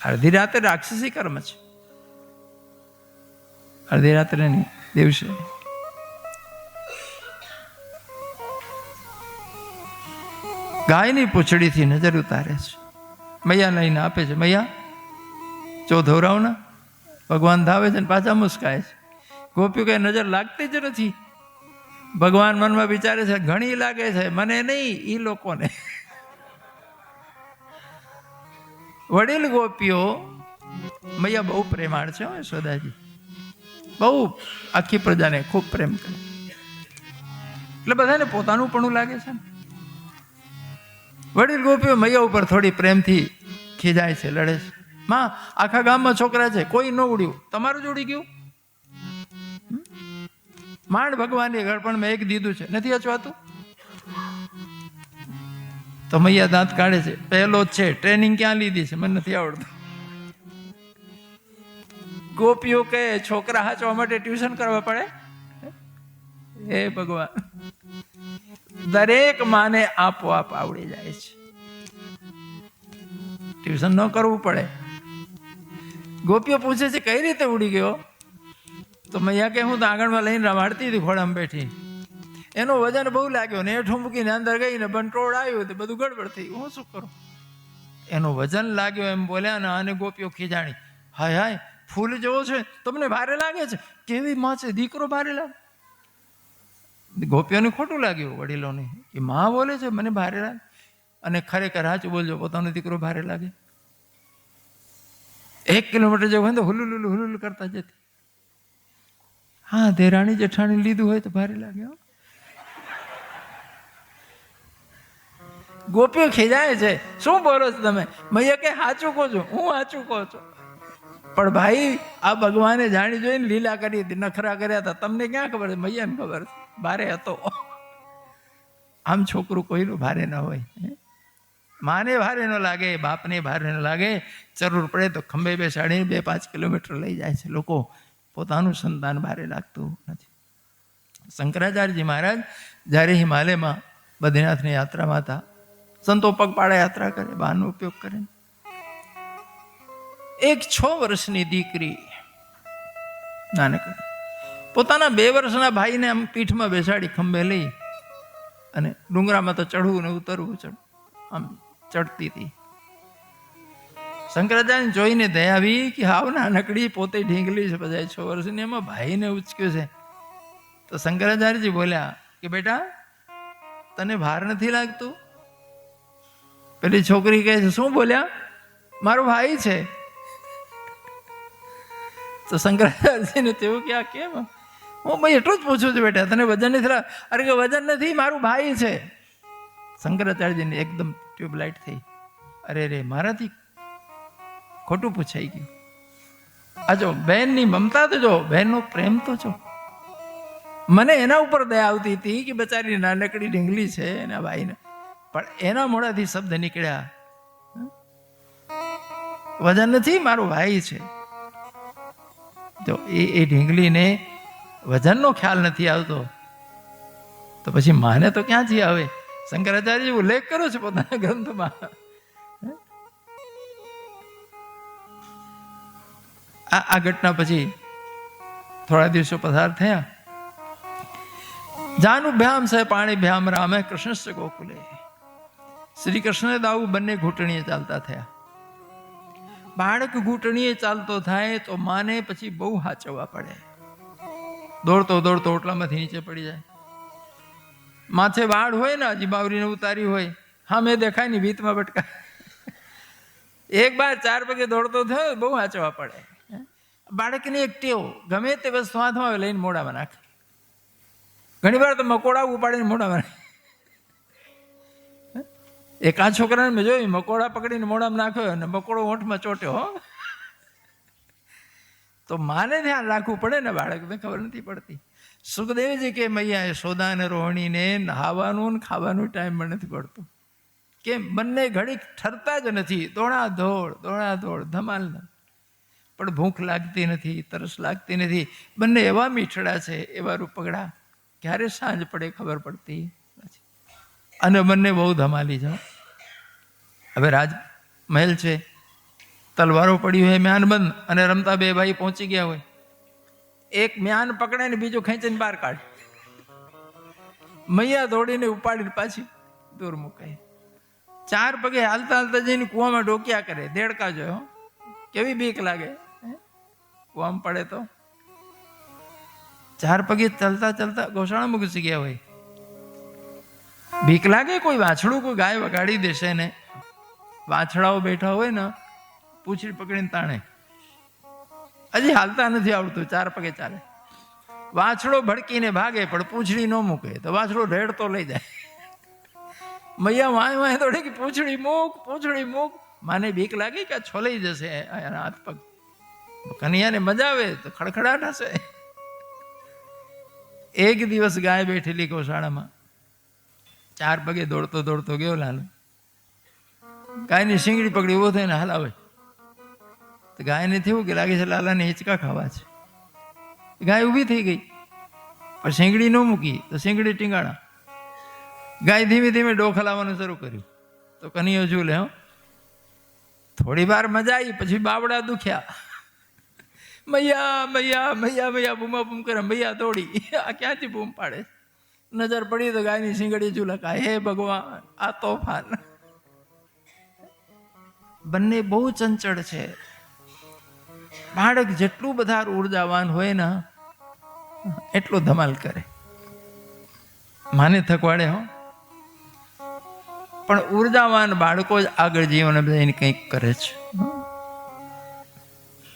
અડધી રાત્રે રાક્ષસી કર્મ છે, અડધી રાત્રે નહીં, દિવસે. ગાયની પૂંછડીથી નજર ઉતારે છે, મૈયા લઈને આપે છે. મૈયા ચો ધોરાવના. ભગવાન ધાવે છે ને પાછા મુસ્કાય છે. ગોપીઓ કઈ નજર લાગતી જ નથી. ભગવાન મનમાં વિચારે છે ઘણી લાગે છે, મને નહીં, ઈ લોકોને. વડીલ ગોપીઓ, મૈયા બહુ પ્રેમાળ છે યશોદાજી, બહુ આખી પ્રજાને ખૂબ પ્રેમ કરે. એટલે બધાને પોતાનું પણ લાગે છે ને. વડીલ ગોપીઓ મૈયા ઉપર થોડી પ્રેમથી ખીજાય છે, લડે છે. માં, આખા ગામમાં છોકરા છે, કોઈ ન ઉડ્યું, તમારું જ ઉડી ગયું. માંડ ભગવાનની ગળપણમાં એક દીધું છે, નથી અચવાતું. તો મૈયા દાંત કાઢે છે, પહેલો જ છે, ટ્રેનિંગ ક્યાં લીધી છે, મને નથી આવડતું. ગોપીઓ કહે છોકરા હાચવા માટે ટ્યુશન કરવા પડે. હે ભગવાન, દરેક માને આપોઆપ આવડી જાય છે, ટ્યુશન ન કરવું પડે. ગોપીઓ પૂછે છે કઈ રીતે ઉડી ગયો? તો મૈયા કે હું તો આંગણમાં લઈને રમાડતી હતી, ઘોડામાં બેઠી. એનો વજન બહુ લાગ્યો ને હેઠું મૂકીને અંદર ગઈ ને બંટોળ આવ્યું તો બધું ગડબડ થઈ. હું શું કરું? એનો વજન લાગ્યો એમ બોલ્યા ને, અને ગોપીઓ ખીજાણી, હાય હાય, ફૂલ જેવો છે, તમને ભારે લાગે છે? કેવી માં છે, દીકરો ભારે લાગે. ગોપીઓને ખોટું લાગ્યું, વડીલોને, કે માં બોલે છે મને ભારે લાગે. અને ખરેખર સાચું બોલજો, પોતાનો દીકરો ભારે લાગે. 1 કિલોમીટર જવું હોય તો હુલુલુલું હુલુલું કરતા જતી. હા, દેરાણી જેઠાણી લીધું હોય તો ભારે લાગે. ગોપીઓ ખીજાય છે, શું બોલો છો તમે? મૈયા કે સાચું કહો છો, હું સાચું કહું છું. પણ ભાઈ, આ ભગવાને જાણી જોઈને લીલા કરી હતી, નખરા કર્યા હતા, તમને ક્યાં ખબર છે? મૈયાને ખબર છે, ભારે હતો. આમ છોકરું કોઈનું ભારે ન હોય. માને ભારે ન લાગે, બાપને ભારે ન લાગે. જરૂર પડે તો ખંભે બેસાડીને 2-5 કિલોમીટર લઈ જાય છે લોકો. પોતાનું સંતાન ભારે લાગતું નથી. શંકરાચાર્યજી મહારાજ જ્યારે હિમાલયમાં બદ્રીનાથની યાત્રામાં હતા, સંતો પગપાળા યાત્રા કરે, વાહનનો ઉપયોગ કરે. એક 6 વર્ષની દીકરી નાનકડી પોતાના 2 વર્ષના ભાઈને આમ પીઠમાં બેસાડી ખંભે લઈ અને ડુંગરામાં તો ચડવું ને ઉતરવું, આમ ચડતી હતી. શંકરાચાર્ય જોઈને દયા આવી કે હાવ નાનકડી પોતે ઢીંગલી છે, બધા 6 વર્ષની, એમાં ભાઈને ઉચક્યો છે. તો શંકરાચાર્યજી બોલ્યા કે બેટા, તને ભાર નથી લાગતું? પેલી છોકરી કહે છે, શું બોલ્યા? મારો ભાઈ છે. તો શંકરાચાર્યજીને તેવું કે આ કેમ? હું ભાઈ એટલું જ પૂછું છું બેટા, તને વજન નથી લાગ? અરે કે વજન નથી, મારું ભાઈ છે. શંકરાચાર્યજીને એકદમ ટ્યુબલાઇટ થઈ. અરે રે, મારાથી ખોટું પૂછાઈ ગયું. આ જો બહેનની મમતા તો જો, બહેનનો પ્રેમ તો જો. મને એના ઉપર દયા આવતી હતી કે બચારી નાનકડી ઢીંગલી છે એના ભાઈને, પણ એના મોઢાથી શબ્દ નીકળ્યા, વજન નથી, મારો ભાઈ છે. જો એ ઢીંગલીને વજનનો ખ્યાલ નથી આવતો, તો પછી માને તો ક્યાંથી આવે? શંકરાચાર્ય ઉલ્લેખ કર્યો છે પોતાના ગ્રંથમાં. આ ઘટના પછી થોડા દિવસો પસાર થયા. જાનુભ્યામ સ પાણીભ્યામ રામે કૃષ્ણસ્ય ગોકુલે. શ્રી કૃષ્ણ દાઉ બંને ઘૂંટણીએ ચાલતા થયા. બાળક ઘૂંટણીએ ચાલતો થાય તો માને પછી બહુ હાચવવા પડે. દોડતો દોડતો ઓટલામાંથી નીચે પડી જાય. માથે વાળ હોય ને, હજી બાવરીને ઉતારી હોય, હા મેં દેખાય ની ભીતમાં ભટકા. એક બાર 4 પગે દોડતો થયો, બહુ હાચવવા પડે. બાળકની એક ટેવ, ગમે તે વસ્તુ હાથમાં આવે લઈને મોઢામાં નાખે. ઘણી વાર તો મકોડા ઉપાડીને મોઢામાં નાખે. એક આ છોકરાને મેં જોયું, મકોડા પકડીને મોઢામાં નાખ્યો અને મકોડો હોઠમાં ચોટ્યો. હો, તો માને ધ્યાન રાખવું પડે ને, બાળકને ખબર નથી પડતી. સુખદેવજી કે મૈયા યશોદા અને રોહિણીને નહાવાનું ને ખાવાનું ટાઈમ પણ નથી પડતો. કેમ? બંને ઘડીક ઠરતા જ નથી, દોડાદોડ ધમાલ. પણ ભૂખ લાગતી નથી, તરસ લાગતી નથી. બંને એવા મીઠડા છે, એવા રૂપગડા, ક્યારે સાંજ પડે ખબર પડતી નથી. અને બંને બહુ ધમાલી જાઓ. હવે રાજમહેલ છે, તલવારો પડી હોય, મ્યાન બંધ, અને રમતા બે ભાઈ પહોંચી ગયા હોય. એક મ્યાન પકડે ને બીજું ખેંચીને બહાર કાઢે. મૈયા દોડીને ઉપાડીને પાછી દૂર મૂકાય. 4 પગે હાલતા હાલતા જઈને કૂવામાં ડોક્યા કરે. દેડકા જોયો, કેવી બીક લાગે કૂવામાં પડે તો. 4 પગે ચાલતા ચાલતા ગૌશાળામાં ઘૂસી ગયા હોય. બીક લાગે. કોઈ વાછડું, કોઈ ગાય વગાડી દેશે ને. વાછડાઓ બેઠા હોય ને, પૂંછડી પકડીને તાણે. હજી હાલતા નથી આવડતું, 4 પગે ચાલે. વાછડો ભડકીને ભાગે પણ પૂંછડી ન મૂકે તો વાછડો રેડતો લઈ જાય. મૈયા વાય દોડે કે પૂંછડી મૂક. માને બીક લાગી કે છોલાઈ જશે હાથ પગ. કનૈયાને મજા આવે તો ખડખડાટ હશે. એક દિવસ ગાય બેઠેલી ગૌશાળામાં, 4 પગે દોડતો ગયો લાલો. ગાયની શીંગડી પકડી ઉભો થઈને હલાવે. તો ગાયને થયું કે લાગે છે લાલાને હિંચકા ખાવા છે. ગાય ઊભી થઈ ગઈ, પણ શીંગડી ન મૂકી તો શીંગડી ટીંગાણા. ગાય ધીમે ધીમે ડોક હલાવવાનું શરૂ કર્યું. તો કનૈયો ઝૂલે. થોડી વાર મજા આવી, પછી બાવડા દુખ્યા. મૈયા બૂમા બૂમ કરે. મૈયા દોડી, આ ક્યાંથી બૂમ પાડે? નજર પડી તો ગાયની શીંગડી ઝૂલકા. હે ભગવાન, આ તોફાન! બંને બહુ ચંચળ છે. બાળક જેટલું બધા ઉર્જાવાન હોય ને એટલો ધમાલ કરે. માને થકવાડે. પણ ઉર્જાવાન બાળકો જ આગળ જીવન બધાને કંઈક કરે છે,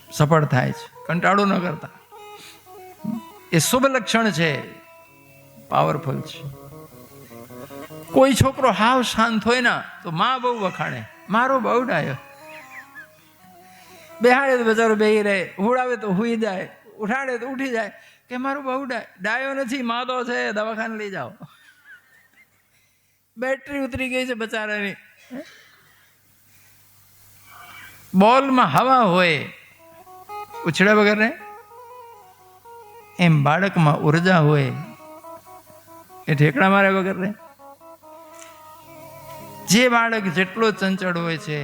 સફળ થાય છે, કંટાળો ન કરતા. એ શુભ લક્ષણ છે, પાવરફુલ છે. કોઈ છોકરો હાવ શાંત હોય ને તો માં બહુ વખાણે, મારો બહુ ડાયો. બેહાડે તો બચારો બેહી રહે, હુડાવે તો હુઈ જાય, ઉઠાડે તો ઉઠી જાય કે મારું બહુ ડાયો નથી, માદો છે, દવાખાને લઈ જાઓ. બેટરી ઉતરી ગઈ છે બચારાની. બોલમાં હવા હોય ઉછળ્યા વગર ને, એમ બાળકમાં ઉર્જા હોય એ ઠેકડા મારે વગર ને. જે બાળક જેટલો ચંચળ હોય છે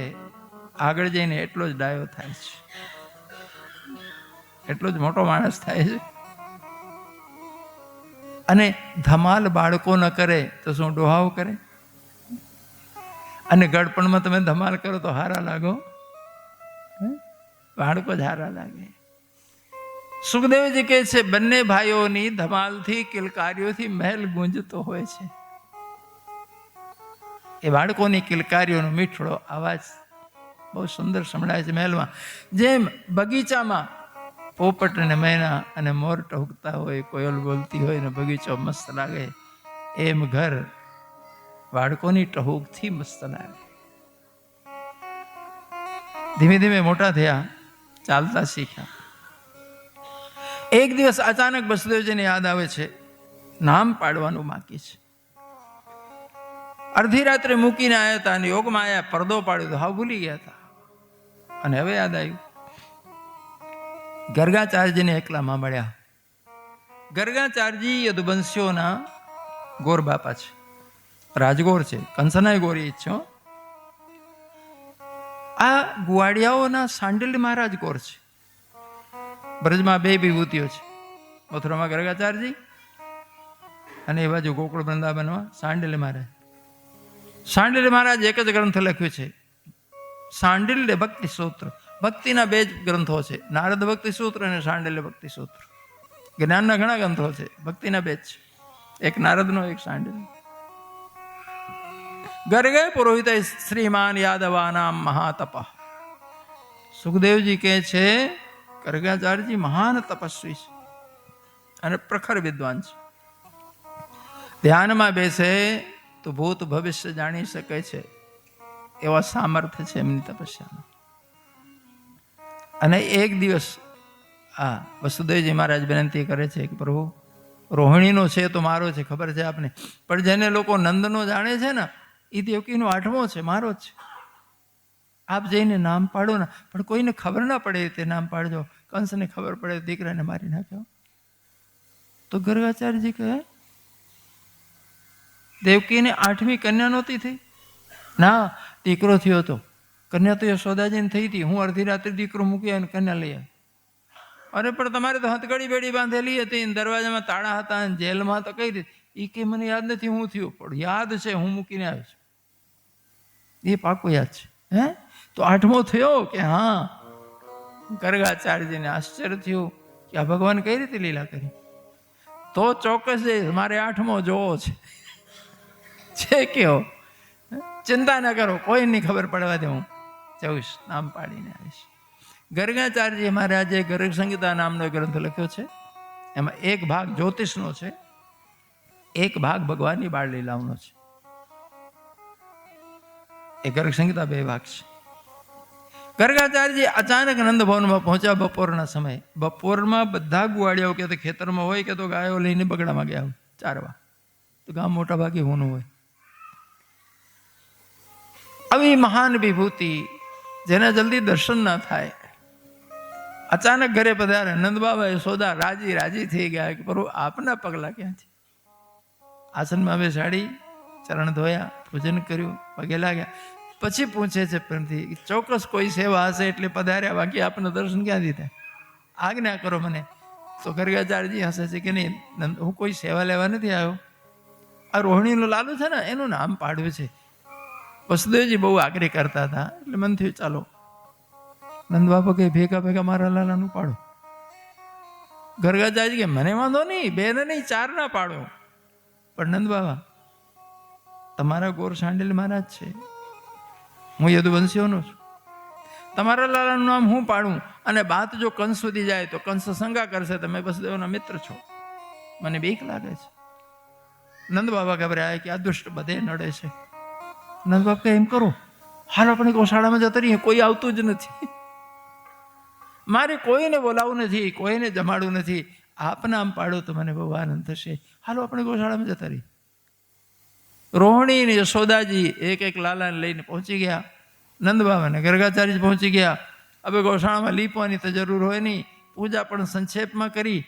આગળ જઈને એટલો જ ડાયો થાય છે, એટલો જ મોટો માણસ થાય છે. અને ધમાલ બાળકો ન કરે તો શું ડોહાઓ કરે? અને ગળપણમાં તમે ધમાલ કરો તો હારા લાગો? બાળકો જ હારા લાગે. સુખદેવજી કહે છે બંને ભાઈઓની ધમાલથી, કિલકારીઓથી મહેલ ગુંજતો હોય છે. એ બાળકોની કિલકારીઓનો મીઠડો અવાજ બહુ સુંદર સંભળાય છે મહેલમાં. જેમ બગીચામાં પોપટ અને મેના અને મોર ટહુકતા હોય, કોયલ બોલતી હોય ને બગીચો મસ્ત લાગે, એમ ઘર બાળકોની ટહુકથી મસ્ત લાગે. ધીમે ધીમે મોટા થયા, ચાલતા શીખ્યા. એક દિવસ અચાનક બસુદેવજીને યાદ આવે છે નામ પાડવાનું બાકી છે. અડધી રાત્રે મૂકીને આવ્યા હતા અને યોગમાં આવ્યા, પડદો પાડ્યો તો હાવ ભૂલી ગયા હતા. અને હવે યાદ આવ્યું. ગર્ગાચાર્યજીને એકલામાં મળ્યા. ગર્ગાચાર્યજી યદુવંશીઓના ગોર બાપા છે, રાજગોર છે, કંસનાય ગોરી છો. આ ગુવાડિયાઓના સાંડિલ્ય મહારાજ ગોર છે. બ્રજમાં 2 વિભૂતિઓ છે, મથુરામાં ગર્ગાચાર્યજી અને એ બાજુ ગોકુળ વૃંદાવનમાં સાંડિલ્ય મહારાજ. સાંડિલ્ય મહારાજ એક જ ગ્રંથ લખ્યું છે, સાંડિલ્ય ભક્તિ સૂત્ર. ભક્તિના 2 જ ગ્રંથો છે, નારદ ભક્તિ સૂત્ર અને સાંડિલ્ય ભક્તિ સૂત્ર. જ્ઞાનના ઘણા ગ્રંથો છે, ભક્તિના 2 જ છે, એક નારદનો, એક સાંડિલ્ય. ગર્ગે પુરોહિત શ્રીમાન યાદવાનામ મહાતપ. સુખદેવજી કહે છે ગર્ગાચાર્યજી મહાન તપસ્વી છે અને પ્રખર વિદ્વાન છે. ધ્યાનમાં બેસે તો ભૂત ભવિષ્ય જાણી શકે છે, એવા સામર્થ્ય છે એમની તપસ્યામાં. અને એક દિવસ વસુદેવજી મહારાજ વિનંતી કરે છે કે પ્રભુ રોહિણીનો છે તો મારો છે, ખબર છે આપને, પણ જેને લોકો નંદનો જાણે છે ને એ દેવકીનો 8મો છે, મારો જ છે. આપ જઈને નામ પાડો ને, પણ કોઈને ખબર ના પડે તે નામ પાડજો. કંસને ખબર પડે દીકરાને મારી નાખ્યો. તો ગર્ગાચાર્યજી કહે દેવકીને 8મી કન્યા નહોતી થઈ? ના, દીકરો થયો હતો. કન્યા તો યશોદાજીને થઈ હતી. હું અડધી રાત્રે દીકરો મૂકી અને કન્યા લઈ આવી. અરે પણ તમારે તો હથકડી બેડી બાંધેલી હતી, દરવાજામાં તાળા હતા, જેલમાં તો કઈ રીતે? એ કે મને યાદ નથી હું થયું, પણ યાદ છે હું મૂકીને આવ્યો છું. એ પાકું યાદ છે. હે તો 8મો થયો કે? હા. ગર્ગાચાર્યજીને આશ્ચર્ય થયું કે આ ભગવાન કઈ રીતે લીલા કરી. તો ચોક્કસ મારે 8મો જોવો છે કેવો. ચિંતા ન કરો, કોઈની ખબર પડવા દે, હું જઈશ, નામ પાડીને આવીશ. ગર્ગાચાર્યજી મહારાજે ગર્ગ સંહિતા નામનો ગ્રંથ લખ્યો છે. એમાં એક ભાગ જ્યોતિષનો છે, એક ભાગ ભગવાનની બાળ લીલાઓનો છે. એ ગર્ગ સંહિતા 2 ભાગ છે. ગર્ગાચાર્યજી અચાનક નંદભવનમાં પહોંચ્યા બપોરના સમયે. બપોરમાં બધા ગુવાડિયાઓ કે ખેતરમાં હોય કે તો ગાયો લઈને બગડામાં ગયા હોય ચારવા. તો ગામ મોટા ભાગે હોનું હોય. આવી મહાન વિભૂતિ જેના જલ્દી દર્શન ના થાય અચાનક ઘરે પધારે. નંદબાબા યશોદા રાજી થઈ ગયા કે પ્રભુ આપના પગલા ક્યાં છે? આસનમાં બેસાડી, ચરણ ધોયા, પૂજન કર્યું, પગે લાગ્યા. પછી પૂછે છે પ્રેમથી, ચોક્કસ કોઈ સેવા હશે એટલે પધાર્યા, બાકી આપના દર્શન ક્યાંથી થાય? આજ્ઞા કરો મને. તો ગર્ગાચાર્યજી હસે છે કે નહીં, હું કોઈ સેવા લેવા નથી આવ્યો. આ રોહિણીનો લાલુ છે ને એનું નામ પાડ્યું છે. વસુદેવજી બહુ આગ્રહ કરતા હતા એટલે મન થયું ચાલો નંદબાબા કે ભેગા મારા લાલાનું પાડો. ગર્ગાચાર્યજી કે મને વાંધો નહીં, 2 ને નહીં 4 ના પાડો. પણ નંદબાબા તમારા ગોર સાંડેલ મહારાજ છે, હું યદુવંશીઓનો છું, તમારા લાલાનું નામ હું પાડું? અને વાત જો કંસ સુધી જાય તો કંસ શંકા કરશે, તમે વસુદેવના મિત્ર છો, મને બીક લાગે છે. નંદબાબા ગભરાયા કે આ દુષ્ટ બધે નડે છે. નંદબાબા કે એમ કરો, હાલ આપણે ગૌશાળામાં જતા રહીએ, કોઈ આવતું જ નથી, મારે કોઈને બોલાવવું નથી, કોઈને જમાડવું નથી, આપ નામ પાડો તો મને બહુ આનંદ થશે. હાલો આપણે ગૌશાળામાં જતા રહીએ. રોહિણી અને યશોદાજી એક લાલાને લઈને પહોંચી ગયા. નંદબાબા અને ગર્ગાચાર્ય પહોંચી ગયા. હવે ગૌશાળામાં લીપવાની તો જરૂર હોય નહીં, પૂજા પણ સંક્ષેપમાં કરી.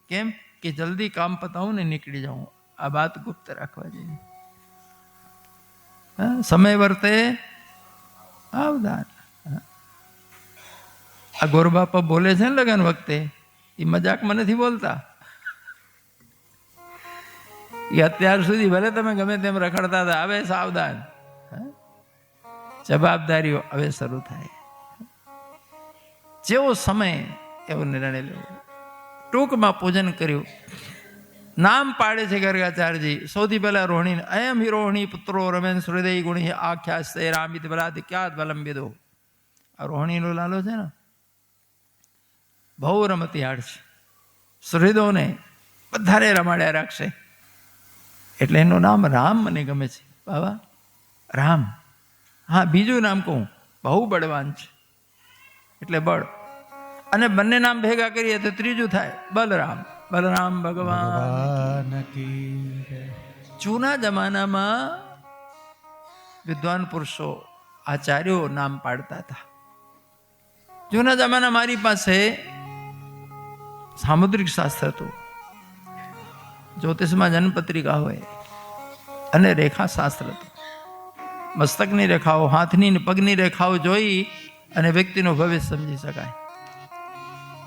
કેમ કે જલ્દી કામ પતાવું ને નીકળી જાઉં. આ વાત ગુપ્ત રાખવા જોઈએ. સમય વર્તે આવદાન. આ ગોરબાપા બોલે છે ને લગન વખતે, એ મજાકમાં નથી બોલતા. એ અત્યાર સુધી ભલે તમે ગમે તેમ રખડતા હતા, હવે સાવધાન, જવાબદારીઓ હવે શરૂ થાય. જેવો સમય એવો નિર્ણય લેવો. ટૂંકમાં પૂજન કર્યું. નામ પાડે છે ગર્ગાચાર્યજી. સૌથી પહેલા રોહિણી, અયમ હિ રોહિણી પુત્રો રમેન હૃદય ગુણી આખ્યાસ્તે રામિત બલાદ ક્યાત બલમ વિદો. આ રોહિણીનો લાલો છે ને બહુ રમતિયાળ છે, સુહૃદોને બધાને રમાડ્યા રાખશે. એટલે એનું નામ રામ મને ગમે છે બાબા, રામ. હા, બીજું નામ કહું, બહુ બળવાન છે એટલે બળ. અને બંને નામ ભેગા કરીએ તો ત્રીજું થાય બલરામ. બલરામ ભગવાન. જૂના જમાનામાં વિદ્વાન પુરુષો, આચાર્યો નામ પાડતા હતા. જૂના જમાના મારી પાસે સામુદ્રિક શાસ્ત્ર હતું, જ્યોતિષમાં જન્મપત્રિકા હોય અને રેખા શાસ્ત્ર હતું. મસ્તકની રેખાઓ, હાથની ને પગની રેખાઓ જોઈ અને વ્યક્તિનું ભવિષ્ય સમજી શકાય.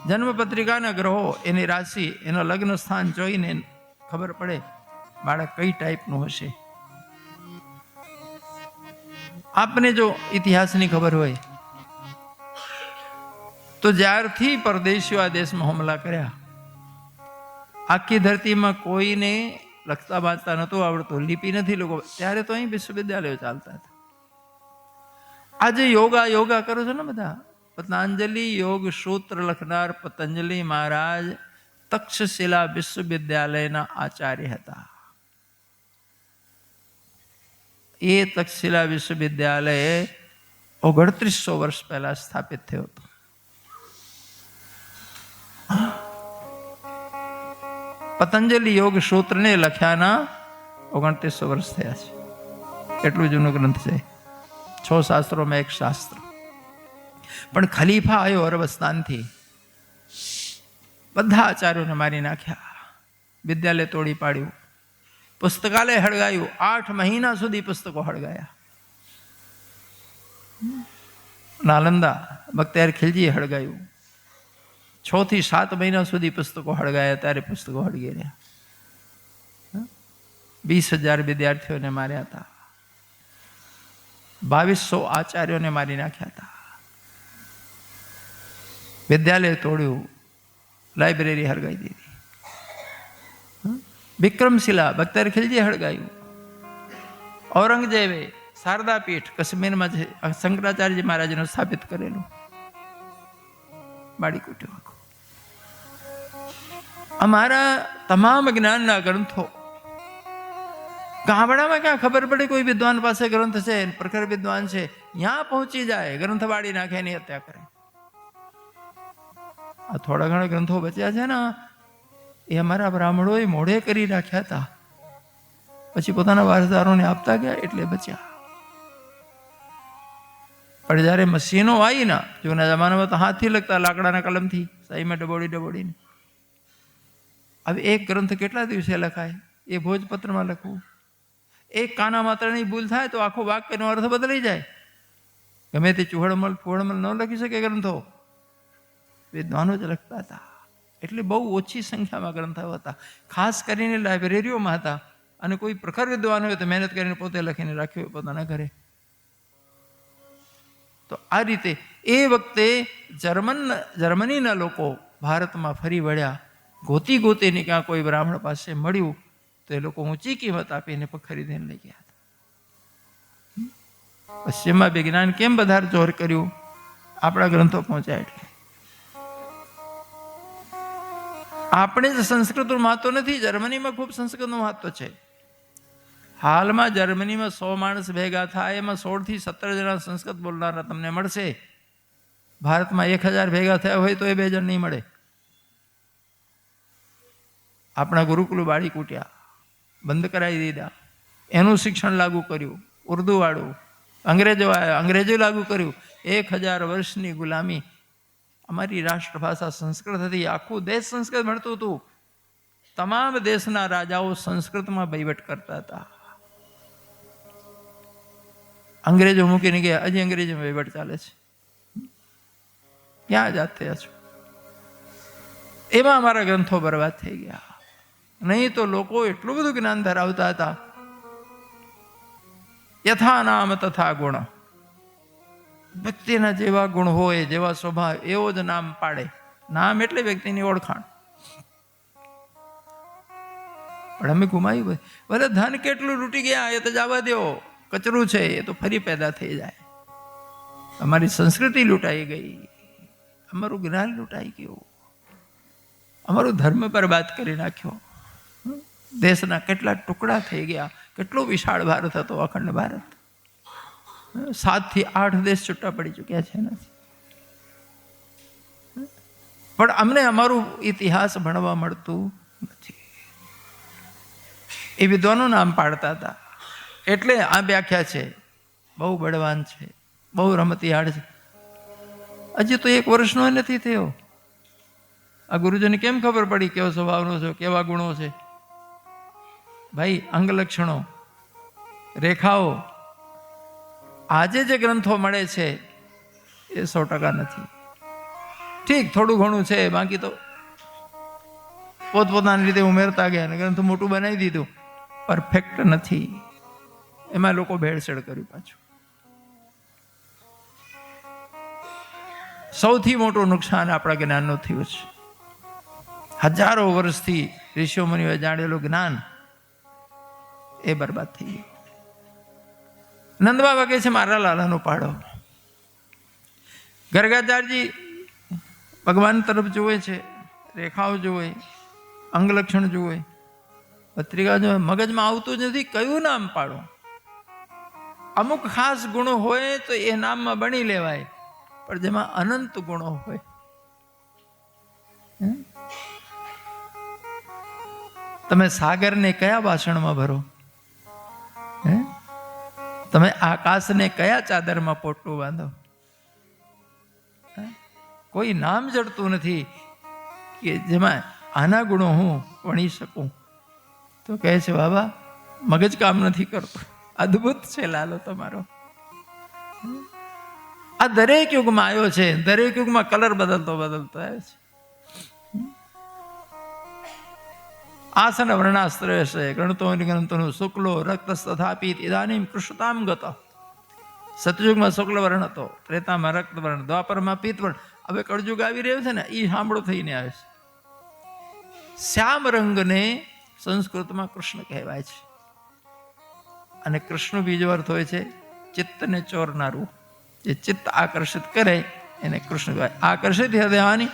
જન્મપત્રિકાના ગ્રહો, એની રાશિ, એનો લગ્ન સ્થાન જોઈને ખબર પડે બાળક કઈ ટાઈપનું હશે. આપને જો ઇતિહાસની ખબર હોય તો જ્યારથી પરદેશીઓ આ દેશમાં હુમલા કર્યા, આખી ધરતીમાં કોઈને લખતા વાંચતા નહોતું આવડતું, લિપિ નથી લોકો, ત્યારે તો અહીં વિશ્વવિદ્યાલયો ચાલતા હતા. આજે યોગા કરો છો ને બધા. પતંજલિ યોગ સૂત્ર લખનાર પતંજલિ મહારાજ તક્ષશિલા વિશ્વવિદ્યાલયના આચાર્ય હતા. એ તક્ષશિલા વિશ્વવિદ્યાલય 2900 વર્ષ પહેલા સ્થાપિત થયો હતો. પતંજલિ યોગ સૂત્રને લખ્યાના 2900 વર્ષ થયા છે. એટલું જૂનો ગ્રંથ છે. 6 શાસ્ત્રોમાં એક શાસ્ત્ર. પણ ખલીફા આવ્યો અરબસ્તાનથી, બધા આચાર્યોને મારી નાખ્યા, વિદ્યાલય તોડી પાડ્યું, પુસ્તકાલય હળગાયું. 8 મહિના સુધી પુસ્તકો હળગાયા. નાલંદા બખ્તિયાર ખિલજીએ હળગાયું. 6 થી 7 મહિના સુધી પુસ્તકો હળગાયા. ત્યારે પુસ્તકો હળગી રહ્યા. 20,000 વિદ્યાર્થીઓને માર્યા હતા. 2200 આચાર્યોને મારી નાખ્યા હતા. વિદ્યાલય તોડ્યું, લાઇબ્રેરી હળગાઈ દીધી. વિક્રમશિલા બખ્તિયાર ખિલજીએ હળગાયું. ઔરંગઝેબે શારદા પીઠ કાશ્મીરમાં છે શંકરાચાર્યજી મહારાજનું સ્થાપિત કરેલું, બાળી કૂટ્યું આખું. અમારા તમામ જ્ઞાનના ગ્રંથો ગામડામાં ક્યાં ખબર પડે કોઈ વિદ્વાન પાસે ગ્રંથ છે, પ્રખર વિદ્વાન છે, ત્યાં પહોંચી જાય, ગ્રંથ વાળી નાખે, એની હત્યા કરે. આ થોડા ઘણા ગ્રંથો બચ્યા છે ને, એ અમારા બ્રાહ્મણોએ મોઢે કરી રાખ્યા હતા, પછી પોતાના વારસદારોને આપતા ગયા એટલે બચ્યા. પણ જ્યારે મશીનો આવી ને, જૂના જમાનામાં તો હાથથી લખતા, લાકડાના કલમથી સાઈમાં ડબોડીને. હવે એક ગ્રંથ કેટલા દિવસે લખાય? એ ભોજપત્રમાં લખવું. એક કાના માત્રની ભૂલ થાય તો આખો વાક્યનો અર્થ બદલાઈ જાય. ગમે તે ચૂહડમલ ફૂહડમલ ન લખી શકે ગ્રંથો, વિદ્વાનો જ લખતા હતા. એટલે બહુ ઓછી સંખ્યામાં ગ્રંથો હતા, ખાસ કરીને લાઇબ્રેરીઓમાં હતા. અને કોઈ પ્રખર વિદ્વાન હોય તો મહેનત કરીને પોતે લખીને રાખ્યો હોય પોતાના ઘરે. તો આ રીતે એ વખતે જર્મનીના લોકો ભારતમાં ફરી વળ્યા. ગોતીને ક્યાં કોઈ બ્રાહ્મણ પાસે મળ્યું તો એ લોકો ઊંચી કિંમત આપીને ખરીદીને લઈ ગયા હતા. પશ્ચિમમાં વિજ્ઞાન કેમ વધારે જોર કર્યું? આપણા ગ્રંથો પહોંચ્યા એટલે. આપણે જ સંસ્કૃતનું મહત્વ નથી, જર્મનીમાં ખૂબ સંસ્કૃતનું મહત્વ છે. હાલમાં જર્મનીમાં 100 માણસ ભેગા થાય, એમાં 16 થી 17 જણા સંસ્કૃત બોલનારા તમને મળશે. ભારતમાં 1000 ભેગા થયા હોય તો એ 2 જણ નહીં મળે. આપણા ગુરુકુલ બાળી કૂટ્યા, બંધ કરાવી દીધા, એનું શિક્ષણ લાગુ કર્યું, ઉર્દુ વાળું. અંગ્રેજો આવ્યા, અંગ્રેજો લાગુ કર્યું. 1000 વર્ષની ગુલામી. અમારી રાષ્ટ્રભાષા સંસ્કૃત હતી, આખું દેશ સંસ્કૃત ભણતું હતું. તમામ દેશના રાજાઓ સંસ્કૃતમાં વહીવટ કરતા હતા. અંગ્રેજો મૂકીને ગયા, હજી અંગ્રેજીમાં વહીવટ ચાલે છે. ક્યાં આઝાદ થયા છો? એમાં અમારા ગ્રંથો બરબાદ થઈ ગયા. નહીં તો લોકો એટલું બધું જ્ઞાન ધરાવતા હતા. યથા નામ તથા ગુણ. વ્યક્તિના જેવા ગુણ હોય, જેવા સ્વભાવ, એવો જ નામ પાડે. નામ એટલે વ્યક્તિની ઓળખાણ. પણ અમે ગુમાવ્યું. ભલે ધન કેટલું લૂંટી ગયા એ તો જવા દો, કચરું છે, એ તો ફરી પેદા થઈ જાય. અમારી સંસ્કૃતિ લૂંટાઈ ગઈ, અમારું જ્ઞાન લૂંટાઈ ગયું, અમારું ધર્મ બરબાદ કરી નાખ્યો. દેશના કેટલા ટુકડા થઈ ગયા. કેટલો વિશાળ ભારત હતો, અખંડ ભારત. 7 થી 8 દેશ છૂટા પડી ચૂક્યા છે એનાથી. પણ અમને અમારું ઇતિહાસ ભણવા મળતું નથી. એ વિદ્વાનો નામ પાડતા હતા. એટલે આ વ્યાખ્યા છે, બહુ બળવાન છે, બહુ રમતિયાળ છે. હજી તો 1 વર્ષનો નથી થયો. આ ગુરુજીને કેમ ખબર પડી કેવો સ્વભાવનો છે, કેવા ગુણો છે? ભાઈ, અંગ લક્ષણો, રેખાઓ, આજે જે ગ્રંથો મળે છે એ 100% નથી. ઠીક, થોડું ઘણું છે, બાકી તો પોતપોતાની રીતે ઉમેરતા ગયા અને ગ્રંથ મોટું બનાવી દીધું. પરફેક્ટ નથી. એમાં લોકો ભેળસેળ કર્યું પાછું. સૌથી મોટું નુકસાન આપણા જ્ઞાનનું થયું છે. હજારો વર્ષથી ઋષિઓ મુનિઓએ જાણેલું જ્ઞાન એ બરબાદ થઈ ગયું. નંદબાબા કહે છે, મારા લાલાનો પાડો. ગર્ગાચાર્યજી ભગવાન તરફ જુએ છે, રેખાઓ જુએ, અંગ લક્ષણ જુએ, પત્રિકા જુએ, મગજમાં આવતું જ નથી કયું નામ પાડો. અમુક ખાસ ગુણો હોય તો એ નામમાં બની લેવાય, પણ જેમાં અનંત ગુણો હોય, તમે સાગરને કયા વાસણમાં ભરો? તમે આકાશને કયા ચાદરમાં પોટલું બાંધો? કોઈ નામ જડતું નથી કે જેમાં આના ગુણો હું વણી શકું. તો કહે છે બાબા મગજ કામ નથી કરતું. અદ્ભુત છે લાલો તમારો. આ દરેક યુગમાં આવ્યો છે, દરેક યુગમાં કલર બદલતો આવે છે. આસન વર્ણાસ્ત્રયશે ગણતો નિગણતોનું શુક્લો રક્ત તથાપિત ઇદાનીમ કૃષ્ણતામ ગત. સતયુગમાં શુક્લ વર્ણ હતો, ત્રેતામાં રક્ત વર્ણ, દ્વાપરમાં પીત વર્ણ, હવે કળયુગ આવી રહ્યો છે ને એ સાંભળો થઈને આવે છે. શ્યામ રંગને સંસ્કૃતમાં કૃષ્ણ કહેવાય છે. અને કૃષ્ણ બીજો અર્થ હોય છે ચિત્તને ચોરનારું. જે ચિત્ત આકર્ષિત કરે એને કૃષ્ણ કહેવાય. આકર્ષિત હૃદયાની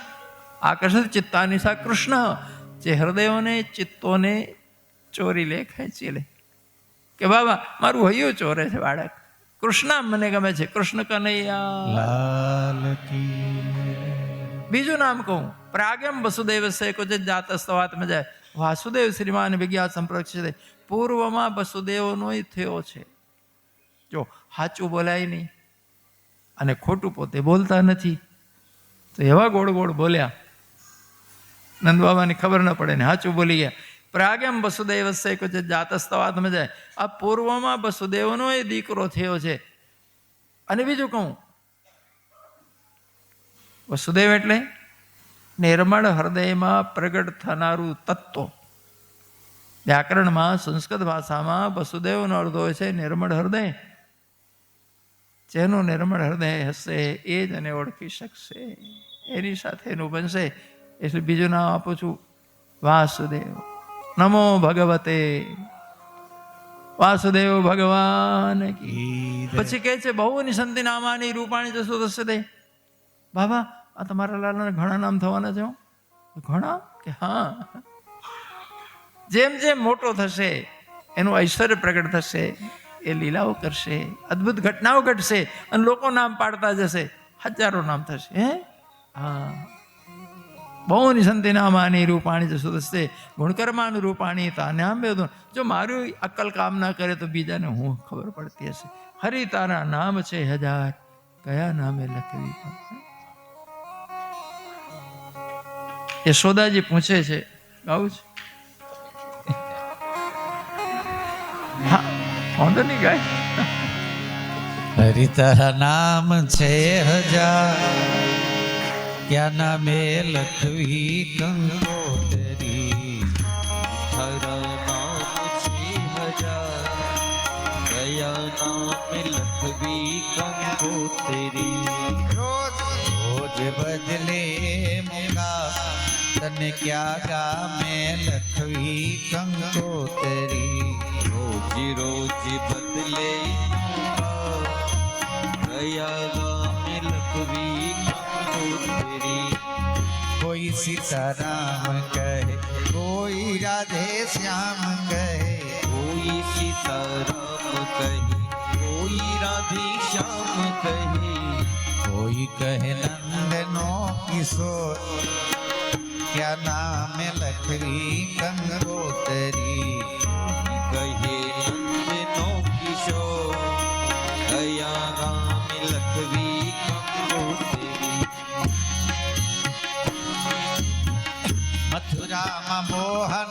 આકર્ષિત ચિત્તાની સા કૃષ્ણ. જે હૃદયોને ચિત્તોને ચોરી લે, ખેંચી લે. કે બાબા મારું હૈયું ચોરે છે બાળક, કૃષ્ણ મને ગમે છે, કૃષ્ણ કનૈયા લાલ કી. બીજું નામ કહું, પ્રાગમ વસુદેવ સે કુછ જાત સ્તવાત્મ જાય. વાસુદેવ શ્રીમાન વિજ્ઞા સંપ્રક્ષિત. પૂર્વમાં વસુદેવનો થયો છે. જો સાચું બોલાય નહીં અને ખોટું પોતે બોલતા નથી, તો એવા ગોળ ગોળ બોલ્યા નંદ બાબાની ખબર ન પડે ને સાચું બોલી ગયા. પ્રાગમ વસુદેવ સે કુછ જાત સ્તવાત્મ જાય. આ પૂર્વમાં વસુદેવનો દીકરો થયો છે. અને બીજું કહું, વસુદેવ એટલે નિર્મળ હૃદયમાં પ્રગટ થનારું તત્વ. વ્યાકરણમાં સંસ્કૃત ભાષામાં વસુદેવનો અર્થ હોય છે નિર્મળ હૃદય. જેનું નિર્મળ હૃદય હશે એ જ એને ઓળખી શકશે, એની સાથે એનું બનશે. એટલે બીજું નામ આપું છું વાસુદેવ. નમો ભગવતે વાસુદેવ ભગવાન કી. પછી કહે છે બહુ નિસંતિ નામાની રૂપાણી જશો થશે દે. બાબા આ તમારા લાલાને ઘણા નામ થવાના છે. ઘણા કે હા, જેમ જેમ મોટો થશે એનું ઐશ્વર્ય પ્રગટ થશે, એ લીલાઓ કરશે, અદ્ભુત ઘટનાઓ ઘટશે અને લોકો નામ પાડતા જશે, હજારો નામ થશે. હા, બહુ નિસંતિ નામાની રૂપાણી જશો થશે ગુણકર્માનું રૂપાણી તાન્યામ બેદું. જો મારું અક્કલ કામ ના કરે તો બીજાને હું ખબર પડતી હશે. હરિ તારા નામ છે હજાર, કયા નામે લખવી? યશોદાજી પૂછે છે, ગાવું છે? હા, વાંધો નહીં ગાય. હરિ તારા નામ છે હજાર, ક્યાં નામે લખવી કંકોતરી. હરા નામ છે હજાર, કયા નામે લખવી કંકોતરી. રોજ બદલે મુગા, તને ક્યાં ગામે લખવી કંકોતરી. રોજ રોજ બદલે કયા ગામે લખવી કંકોતરી. કોઈ સીતારામ કહે, કોઈ રાધે શ્યામ કહે, કોઈ સીતારામ કહે, કોઈ રાધે શ્યામ કહે. કોઈ કહે નંદનો કિશોર, ક્યાં નામે લખવી કંકોતરી. કહે નંદનો કિશોર, કયા ગામે લખવી કંકોતરી. મથુરામાં મોહન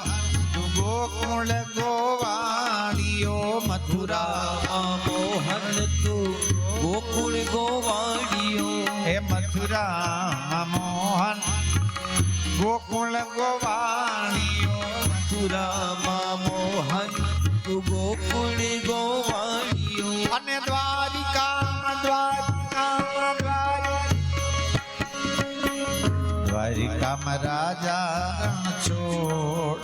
તું ગોકુળ ગોવાળીઓ. મથુરામાં મોહન તું ગોકુળ ગોવાળીઓ. હે મથુરામાં મોહન ગોકુળ ગોવાળીઓ. મથુરામાં મોહન તું ગોકુળ ગોવાળીઓ. અને દ્વારિકામાં દ્વારિકામાં રાજા રણછોડ,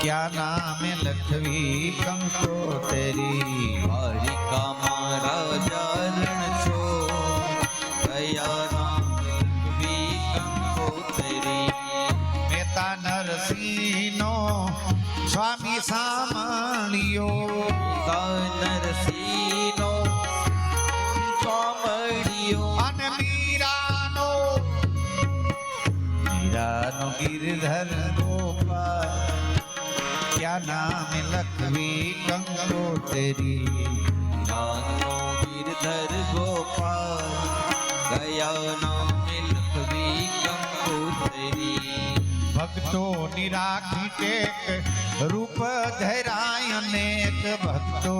ક્યાં નામે લખવી કંકોતરી. દ્વારિકામાં રાજા રણછોડ, કયા નામે લખવી કંકોતરી. મહેતા નરસિંહનો સ્વામી સામાળિયો. નરસિંહનો અને મીરાનો ગિરધર ગોપાલ ક્યાં નામે લખવી કંકોતરી નાનો ગિરધર ગોપાલ ગયા નામે લખવી કંકોતરી ભક્તો નિરાખી ટેક રૂપ ધરાય અનેક ભક્તો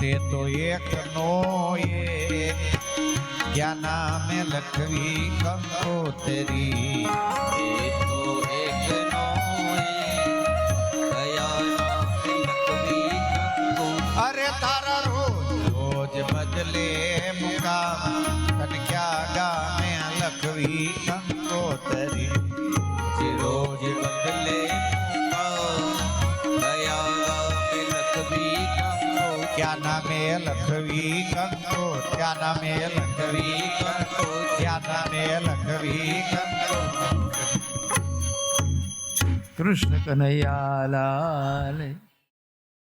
અંતે તો એક નો એક ક્યાં નામે લખવી કંકોતરી એ તો એકનો એક ગયા નામે લખવી કંકોતરી અરે તારા રોજ બદલે મુકામ તને ક્યાં ગામે લખવી કંકોતરી જે રોજ બદલે ગયા નામે લખવી કંકોતરી ક્યાં નામે લખવી કંકો ક્યાં નામે લખવી કંકો ક્યાં નામે લખવી કંકો કૃષ્ણ કનૈયા લાલ